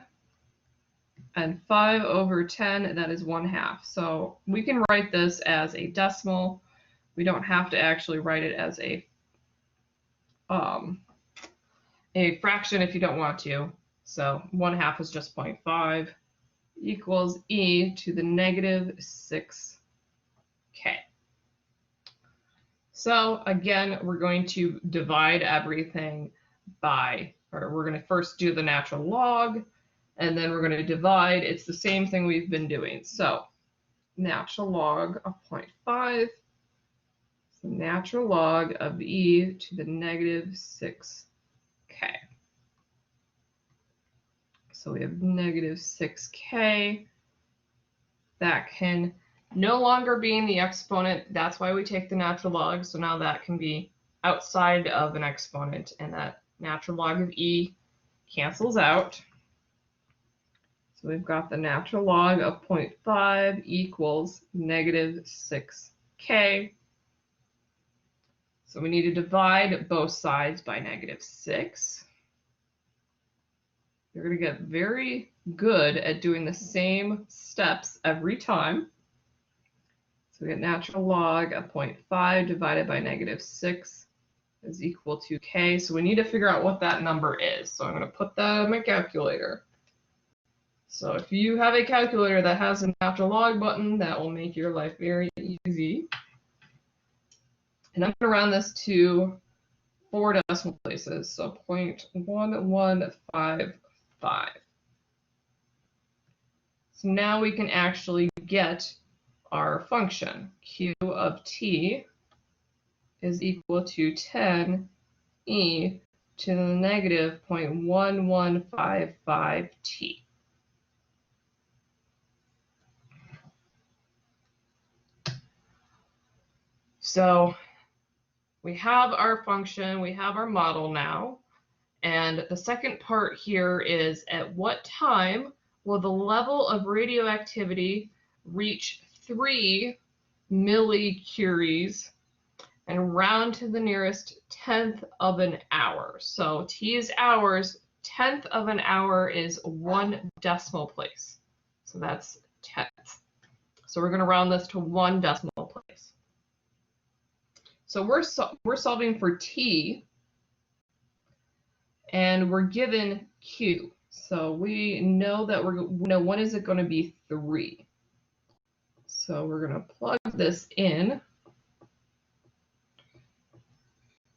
And 5 over 10, that is 1/2. So we can write this as a decimal. We don't have to actually write it as a fraction if you don't want to. So 1/2 is just 0.5 equals e to the negative 6k. So again, we're going to divide everything by, or we're going to first do the natural log, and then we're going to divide. It's the same thing we've been doing. So natural log of 0.5 is the natural log of e to the negative 6k. So we have negative 6k. That can no longer be in the exponent. That's why we take the natural log. So now that can be outside of an exponent, and that natural log of e cancels out. So we've got the natural log of 0.5 equals negative 6k. So we need to divide both sides by negative 6. You're going to get very good at doing the same steps every time. So we get natural log of 0.5 divided by negative 6 is equal to k. So we need to figure out what that number is. So I'm going to put that on my calculator. So if you have a calculator that has a natural log button, that will make your life very easy. And I'm going to round this to 4 decimal places, so 0.1155. So now we can actually get our function. Q of t is equal to 10e to the negative 0.1155 t. So we have our function, we have our model now, and the second part here is at what time will the level of radioactivity reach 3 millicuries and round to the nearest 10th of an hour. So t is hours, 10th of an hour is 1 decimal place. So that's 10th. So we're going to round this to 1 decimal place. So we're solving for t, and we're given q. So we know that when is it going to be 3? So we're going to plug this in.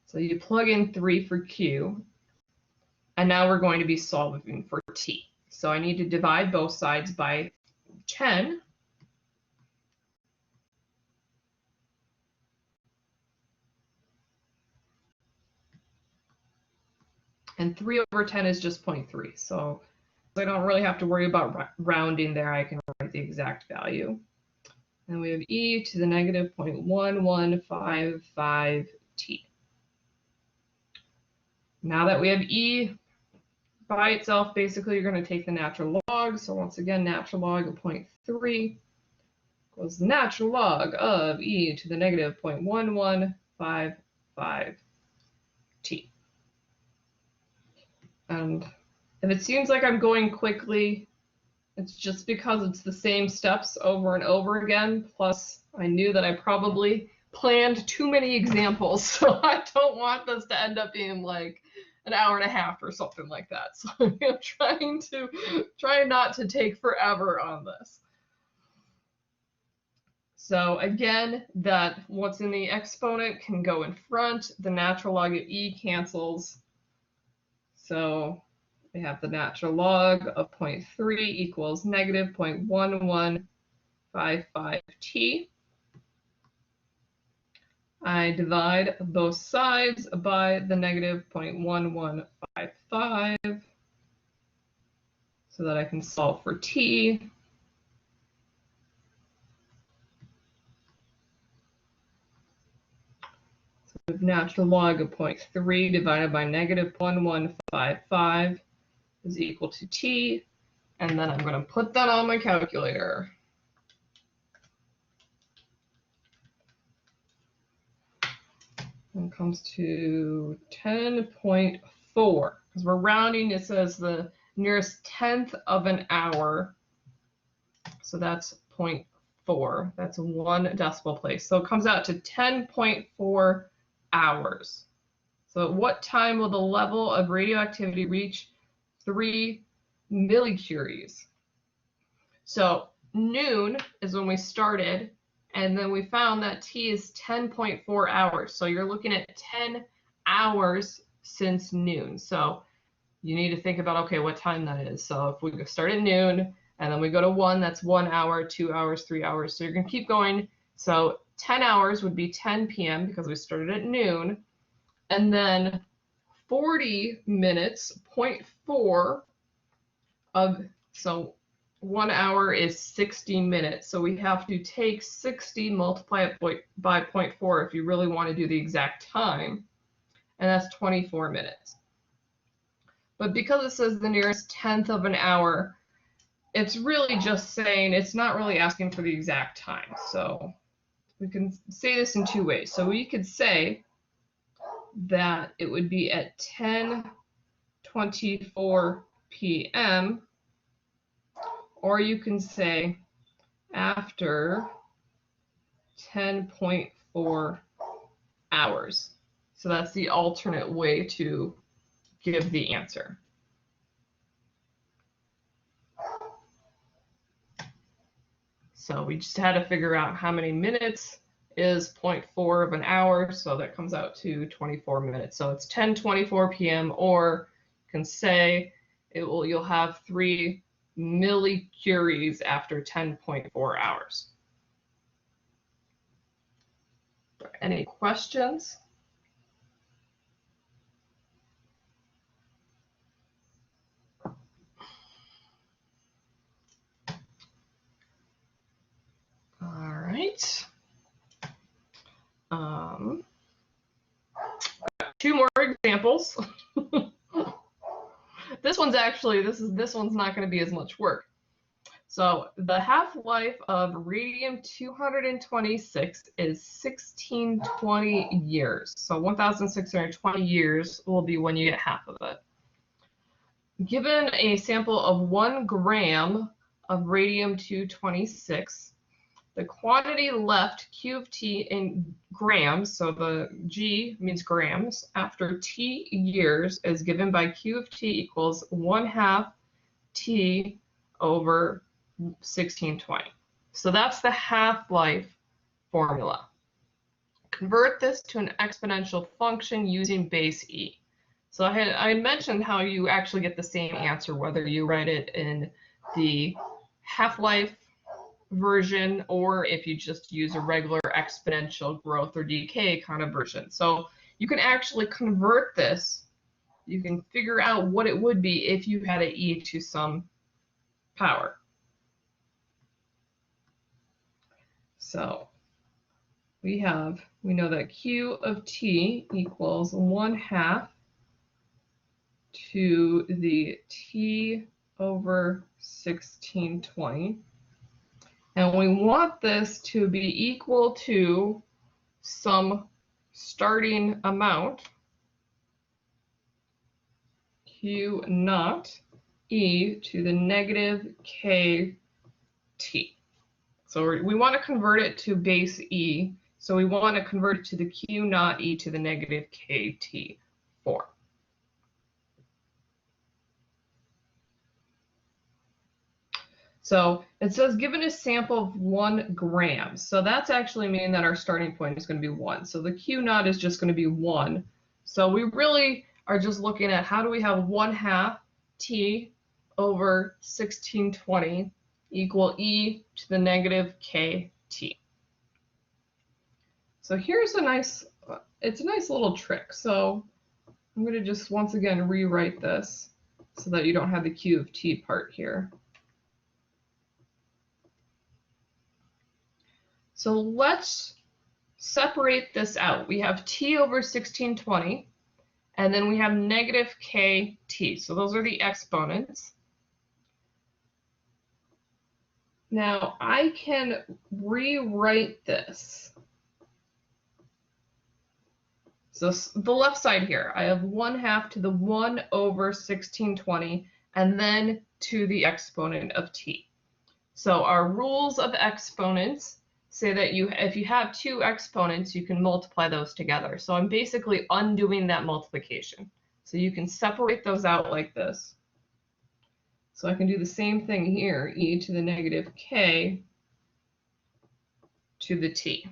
So you plug in 3 for q, and now we're going to be solving for t. So I need to divide both sides by 10. And 3 over 10 is just 0.3. So I don't really have to worry about rounding there. I can write the exact value. And we have e to the negative 0.1155 t. Now that we have e by itself, basically you're going to take the natural log. So once again, natural log of 0.3 equals the natural log of e to the negative 0.1155 t. And if it seems like I'm going quickly, it's just because it's the same steps over and over again. Plus, I knew that I probably planned too many examples, so I don't want this to end up being like an hour and a half or something like that. So I'm trying not to take forever on this. So again, that what's in the exponent can go in front. The natural log of e cancels. So we have the natural log of 0.3 equals negative 0.1155 t. I divide both sides by the negative 0.1155 so that I can solve for t. So we have natural log of 0.3 divided by negative 0.1155 is equal to t. And then I'm going to put that on my calculator. And it comes to 10.4. Because we're rounding, it says the nearest 10th of an hour. So that's 0.4. That's 1 decimal place. So it comes out to 10.4 hours. So at what time will the level of radioactivity reach 3 millicuries? So noon is when we started, and then we found that t is 10.4 hours. So you're looking at 10 hours since noon. So you need to think about, okay, what time that is. So if we start at noon, and then we go to 1, that's 1 hour, 2 hours, 3 hours. So you're going to keep going. So 10 hours would be 10 p.m. because we started at noon. And then 40 minutes, 0.4 of, so 1 hour is 60 minutes. So we have to take 60, multiply it by 0.4 if you really want to do the exact time. And that's 24 minutes. But because it says the nearest 10th of an hour, it's really just saying, it's not really asking for the exact time. So we can say this in 2 ways. So we could say that it would be at 10:24 p.m. or you can say after 10.4 hours. So that's the alternate way to give the answer. So we just had to figure out how many minutes is 0.4 of an hour, so that comes out to 24 minutes. So it's 10:24 p.m. or you can say you'll have 3 millicuries after 10.4 hours. Any questions? All right. Two more examples. This one's not going to be as much work. So the half-life of radium-226 is 1620 years. So 1,620 years will be when you get half of it. Given a sample of 1 gram of radium-226, the quantity left Q of T in grams, so the G means grams, after T years is given by Q of T equals 1/2 T over 1620. So that's the half-life formula. Convert this to an exponential function using base E. So I had mentioned how you actually get the same answer whether you write it in the half-life version or if you just use a regular exponential growth or decay kind of version. So you can actually convert this. You can figure out what it would be if you had an E to some power. So we know that Q of T equals 1/2 to the T over 1620. And we want this to be equal to some starting amount, Q naught E to the negative KT. So we want to convert it to base E. So we want to convert it to the Q naught E to the negative KT form. So it says given a sample of 1 gram. So that's actually meaning that our starting point is going to be 1. So the Q naught is just going to be 1. So we really are just looking at how do we have 1/2 T over 1620 equal E to the negative KT. So here's it's a nice little trick. So I'm going to just once again rewrite this so that you don't have the Q of T part here. So let's separate this out. We have T over 1620, and then we have negative KT. So those are the exponents. Now I can rewrite this. So the left side here, I have 1/2 to the 1 over 1620, and then to the exponent of T. So our rules of exponents say that if you have 2 exponents, you can multiply those together. So I'm basically undoing that multiplication. So you can separate those out like this. So I can do the same thing here, E to the negative K to the T.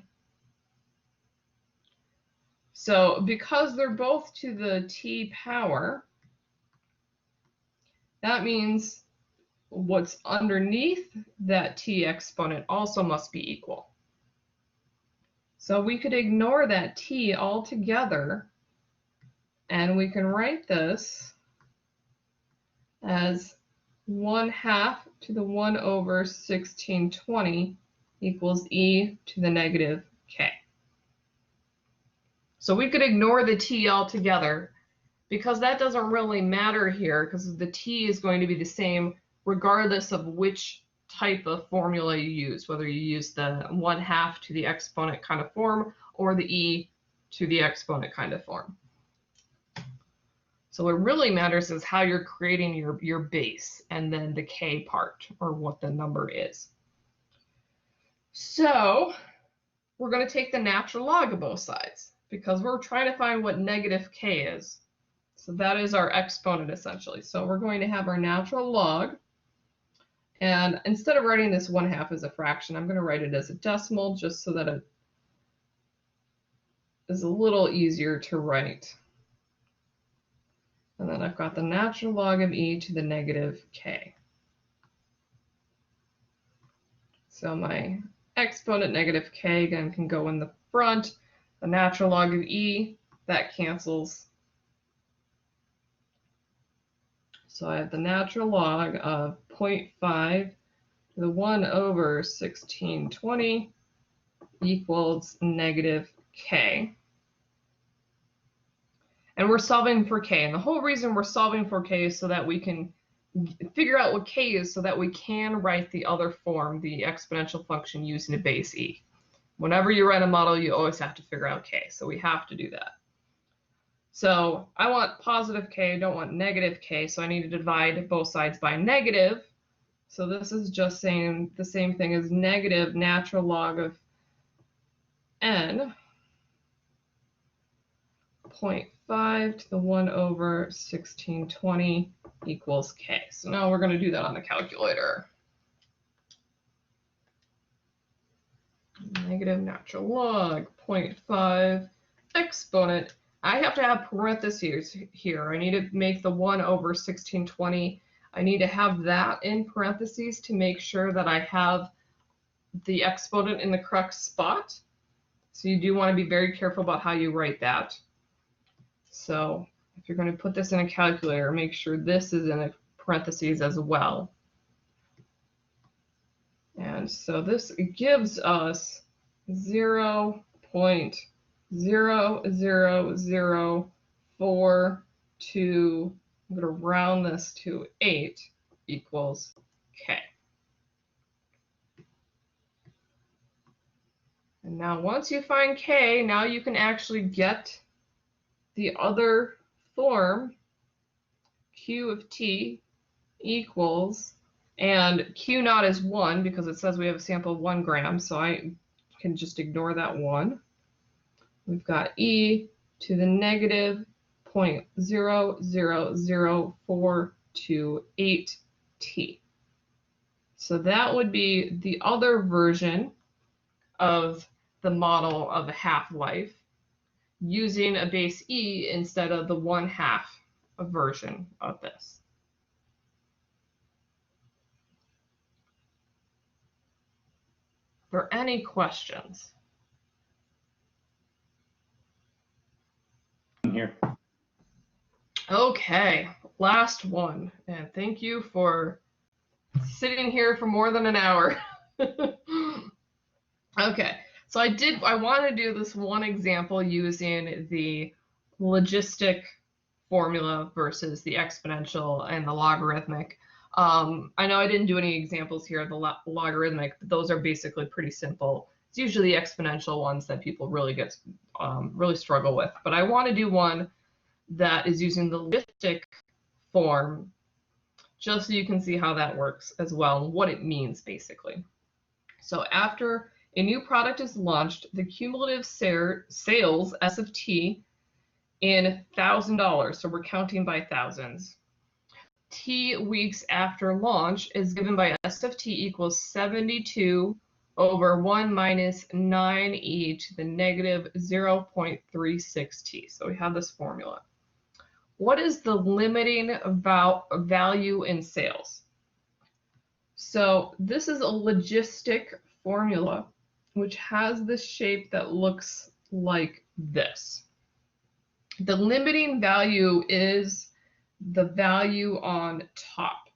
So because they're both to the T power, that means what's underneath that T exponent also must be equal. So we could ignore that T altogether, and we can write this as 1/2 to the 1 over 1620 equals E to the negative K. So we could ignore the T altogether because that doesn't really matter here because the T is going to be the same regardless of which type of formula you use, whether you use the 1/2 to the exponent kind of form or the E to the exponent kind of form. So what really matters is how you're creating your base and then the K part or what the number is. So we're going to take the natural log of both sides because we're trying to find what negative K is. So that is our exponent essentially. So we're going to have our natural log. And instead of writing this 1/2 as a fraction, I'm going to write it as a decimal just so that it is a little easier to write. And then I've got the natural log of E to the negative K. So my exponent negative K again can go in the front. The natural log of e, that cancels. So I have the natural log of 0.5 to the 1 over 1620 equals negative k. And we're solving for k. And the whole reason we're solving for k is so that we can figure out what k is so that we can write the other form, the exponential function using a base e. Whenever you write a model, you always have to figure out k. So we have to do that. So I want positive k, I don't want negative k, so I need to divide both sides by negative. So this is just saying the same thing as negative natural log of n, 0.5 to the 1 over 1620 equals k. So now we're going to do that on the calculator. Negative natural log 0.5 exponent. I have to have parentheses here. I need to make the 1 over 1620. I need to have that in parentheses to make sure that I have the exponent in the correct spot. So you do want to be very careful about how you write that. So if you're going to put this in a calculator, make sure this is in a parentheses as well. And so this gives us 0.00042, I'm going to round this to 8, equals k. And now once you find k, now you can actually get the other form, q of t equals, and q naught is 1 because it says we have a sample of 1 gram, so I can just ignore that 1. We've got e to the negative 0.000428 t. So that would be the other version of the model of a half-life using a base e instead of the 1/2 version of this. Are there any questions? Here. Okay, last one. And thank you for sitting here for more than an hour. Okay, so I want to do this one example using the logistic formula versus the exponential and the logarithmic. I know I didn't do any examples here of the logarithmic, but those are basically pretty simple. It's usually the exponential ones that people really really struggle with. But I want to do one that is using the logistic form, just so you can see how that works as well and what it means basically. So after a new product is launched, the cumulative sales S of t in $1,000, so we're counting by thousands, t weeks after launch is given by S of t equals 72 over 1 minus 9e to the negative 0.36 t. So we have this formula. What is the limiting value in sales? So this is a logistic formula which has this shape that looks like this. The limiting value is the value on top.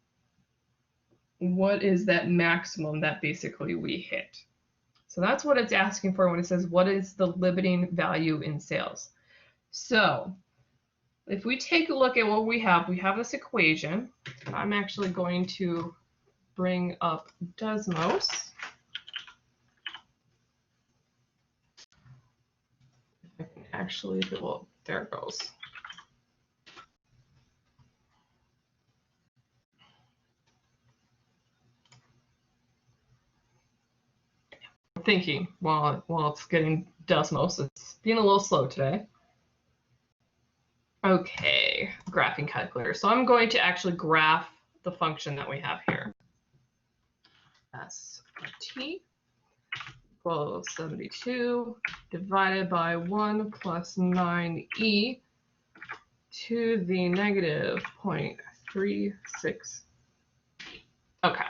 What is that maximum that basically we hit? So that's what it's asking for when it says what is the limiting value in sales. So if we take a look at what we have this equation. I'm actually going to bring up Desmos. I can actually, well, there it goes. I'm thinking while it's getting Desmos, it's being a little slow today. Okay, graphing calculator. So I'm going to actually graph the function that we have here. S of t equals 72 divided by 1 plus 9e to the negative 0.36. Okay.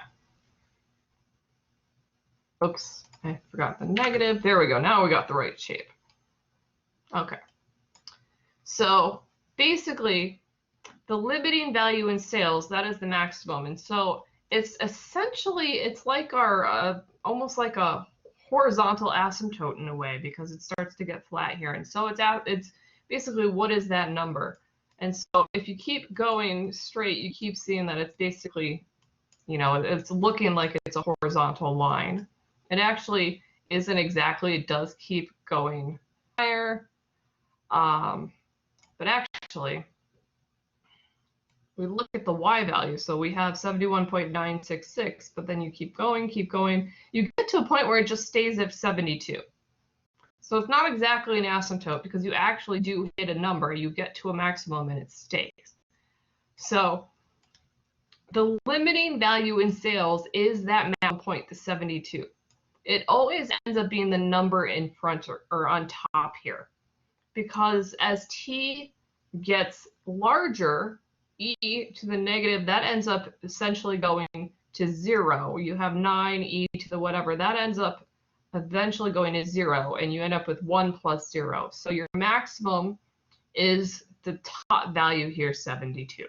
Oops, I forgot the negative. There we go. Now we got the right shape. Okay. So basically, the limiting value in sales, that is the maximum. And so it's essentially, it's like our, almost like a horizontal asymptote in a way, because it starts to get flat here. And so it's basically, what is that number? And so if you keep going straight, you keep seeing that it's basically, you know, it's looking like it's a horizontal line. It actually isn't exactly, it does keep going higher. But actually, we look at the y value. So we have 71.966, but then you keep going, you get to a point where it just stays at 72. So it's not exactly an asymptote, because you actually do hit a number, you get to a maximum and it stays. So the limiting value in sales is that maximum point, the 72. It always ends up being the number in front or on top here, because as t gets larger, e to the negative, that ends up essentially going to 0. You have 9e to the whatever, that ends up eventually going to 0, and you end up with 1 plus 0. So your maximum is the top value here, 72.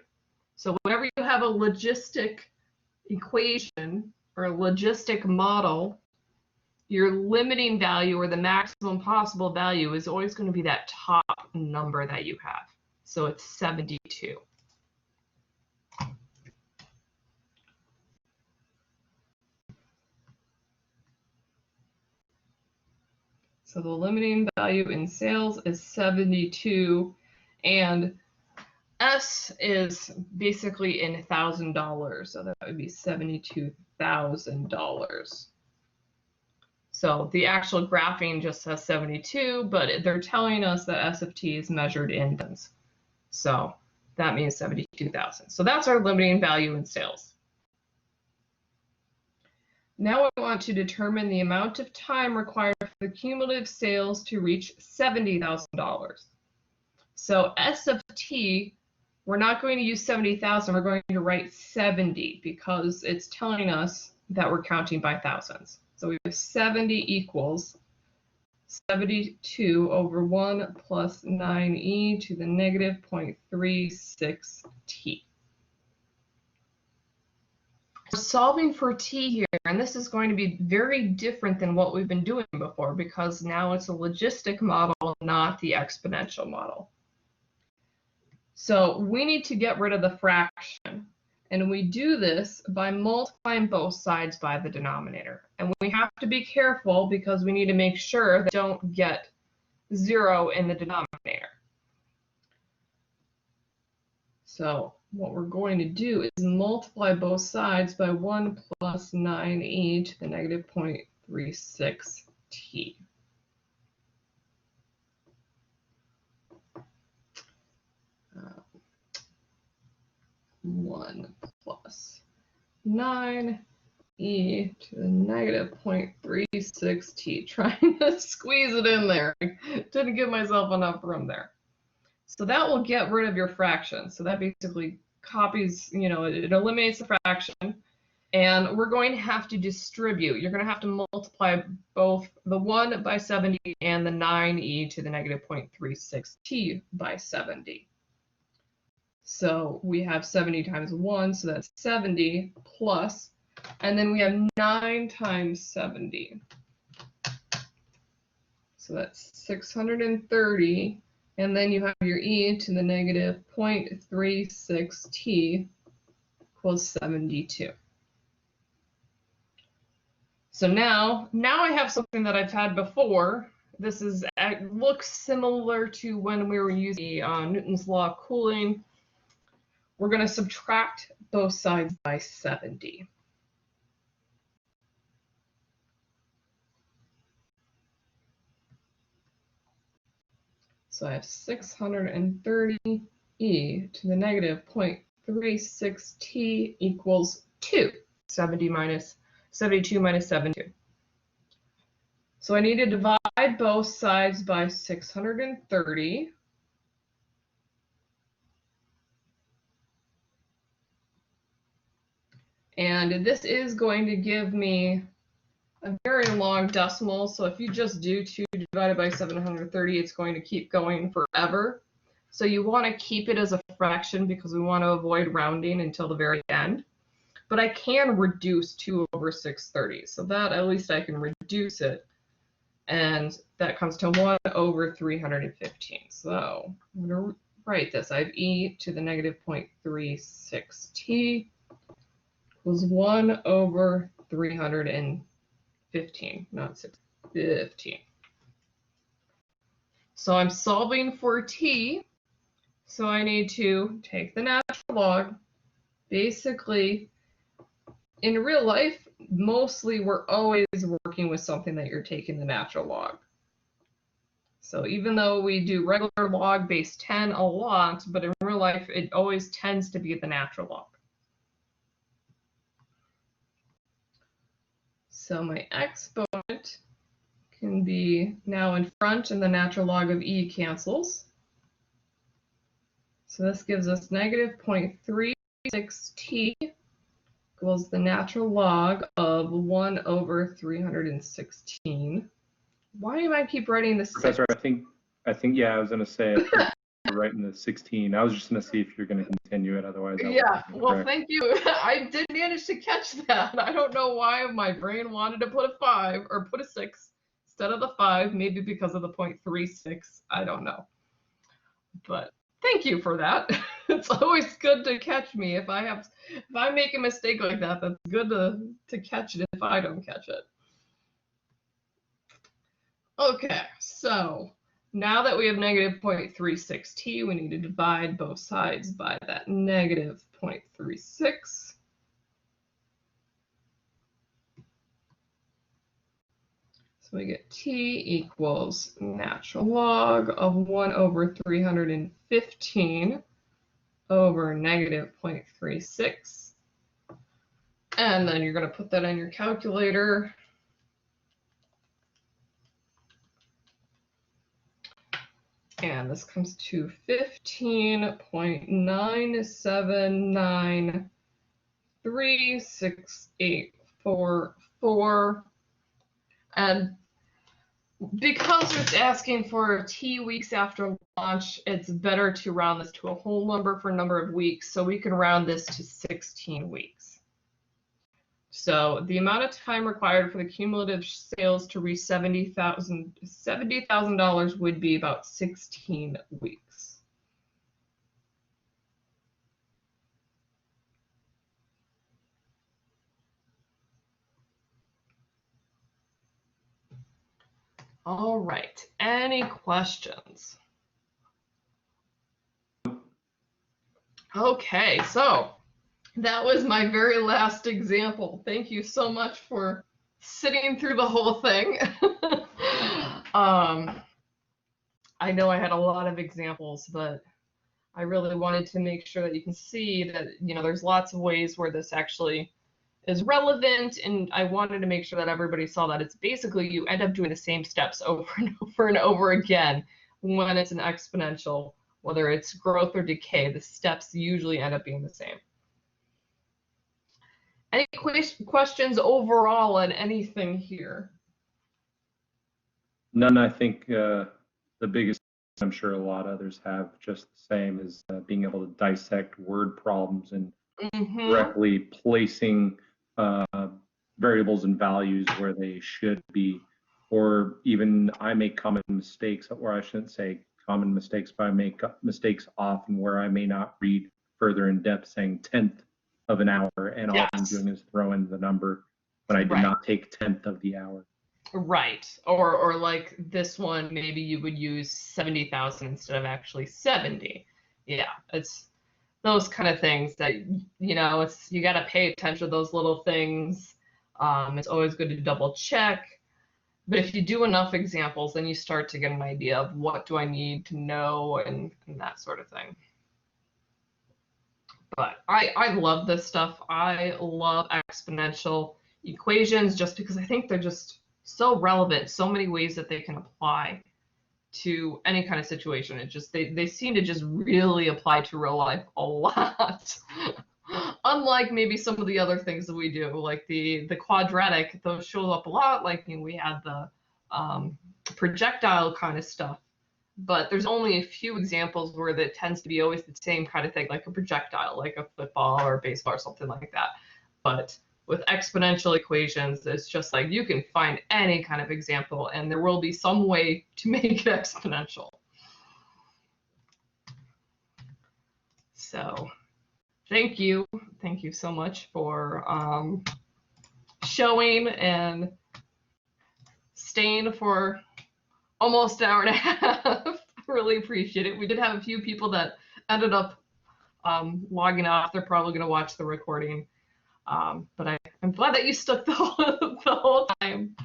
So whenever you have a logistic equation or a logistic model, your limiting value, or the maximum possible value, is always going to be that top number that you have. So it's 72. So the limiting value in sales is 72, and S is basically in $1,000, so that would be $72,000. So the actual graphing just says 72, but they're telling us that S of t is measured in tons. So that means 72,000. So that's our limiting value in sales. Now we want to determine the amount of time required for the cumulative sales to reach $70,000. So S of t, we're not going to use 70,000, we're going to write 70, because it's telling us that we're counting by thousands. So we have 70 equals 72 over 1 plus 9e to the negative 0.36t. We're solving for t here, and this is going to be very different than what we've been doing before, because now it's a logistic model, not the exponential model. So we need to get rid of the fraction, and we do this by multiplying both sides by the denominator. And we have to be careful, because we need to make sure that we don't get 0 in the denominator. So what we're going to do is multiply both sides by 1 plus 9e to the negative 0.36t. 1 plus 9e to the negative 0.36t. Trying to squeeze it in there. Didn't give myself enough room there. So that will get rid of your fraction. So that basically copies, you know, it eliminates the fraction. And we're going to have to distribute. You're going to have to multiply both the 1 by 70 and the 9e to the negative 0.36t by 70. So we have 70 times 1, so that's 70 plus, and then we have 9 times 70. So that's 630, and then you have your e to the negative 0.36t equals 72. So now I have something that I've had before. This looks similar to when we were using Newton's law of cooling. We're going to subtract both sides by 70. So I have 630e to the negative 0.36t equals 2. 72 minus 72. So I need to divide both sides by 630. And this is going to give me a very long decimal. So if you just do 2 divided by 730, it's going to keep going forever. So you want to keep it as a fraction because we want to avoid rounding until the very end. But I can reduce 2 over 630. So that at least I can reduce it. And that comes to 1 over 315. So I'm going to write this. I have e to the negative 0.36t equals 1 over 315, not 615. So I'm solving for t. So I need to take the natural log. Basically, in real life, mostly we're always working with something that you're taking the natural log. So even though we do regular log base 10 a lot, but in real life, it always tends to be the natural log. So my exponent can be now in front, and the natural log of e cancels. So this gives us negative 0.36t equals the natural log of 1 over 316. Why do I keep writing the 6? Professor, I think, yeah, I was going to say, you're writing the 16. I was just going to see if you're going to continue it, otherwise. Yeah, well, thank you. I did manage to catch that. I don't know why my brain wanted to put a 5 or put a 6 instead of the 5, maybe because of the 0.36. I don't know. But thank you for that. It's always good to catch me. If I make a mistake like that, that's good to catch it if I don't catch it. Okay, so now that we have negative 0.36t, we need to divide both sides by that negative 0.36. So we get t equals natural log of 1 over 315 over negative 0.36. And then you're going to put that in your calculator. And this comes to 15.9793684. And because it's asking for t weeks after launch, it's better to round this to a whole number for number of weeks. So we can round this to 16 weeks. So the amount of time required for the cumulative sales to reach $70,000 would be about 16 weeks. All right, any questions? Okay, so that was my very last example. Thank you so much for sitting through the whole thing. I know I had a lot of examples, but I really wanted to make sure that you can see that, you know, there's lots of ways where this actually is relevant, and I wanted to make sure that everybody saw that it's basically you end up doing the same steps over and over and over again when it's an exponential, whether it's growth or decay, the steps usually end up being the same. Any questions overall on anything here? None. I think the biggest, I'm sure a lot of others have just the same, is being able to dissect word problems and correctly placing variables and values where they should be. Or even I make common mistakes, or I shouldn't say common mistakes, but I make mistakes often where I may not read further in depth, saying 10th of an hour, and all I'm doing is throw in the number, but I did not take 10th of the hour. Right. Or like this one, maybe you would use 70,000 instead of actually 70. Yeah, it's those kind of things that, you know, you got to pay attention to those little things. It's always good to double check. But if you do enough examples, then you start to get an idea of what do I need to know and that sort of thing. But I love this stuff. I love exponential equations just because I think they're just so relevant, so many ways that they can apply to any kind of situation. It just they seem to just really apply to real life a lot. Unlike maybe some of the other things that we do, like the quadratic, those show up a lot. Like, you know, we had the projectile kind of stuff, but there's only a few examples where that tends to be always the same kind of thing, like a projectile, like a football or a baseball or something like that. But with exponential equations, it's just like you can find any kind of example, and there will be some way to make it exponential. So thank you so much for showing and staying for almost an hour and a half. Really appreciate it. We did have a few people that ended up logging off. They're probably going to watch the recording. But I'm glad that you stuck the whole time.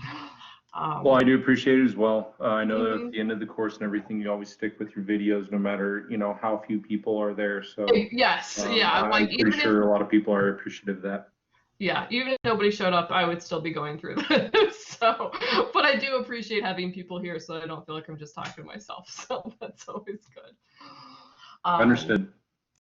Well, I do appreciate it as well. I know that at the end of the course and everything, you always stick with your videos, no matter how few people are there. So yes, yeah, I'm like pretty sure a lot of people are appreciative of that. Yeah, even if nobody showed up, I would still be going through this. So, but I do appreciate having people here, so I don't feel like I'm just talking to myself. So that's always good. Understood.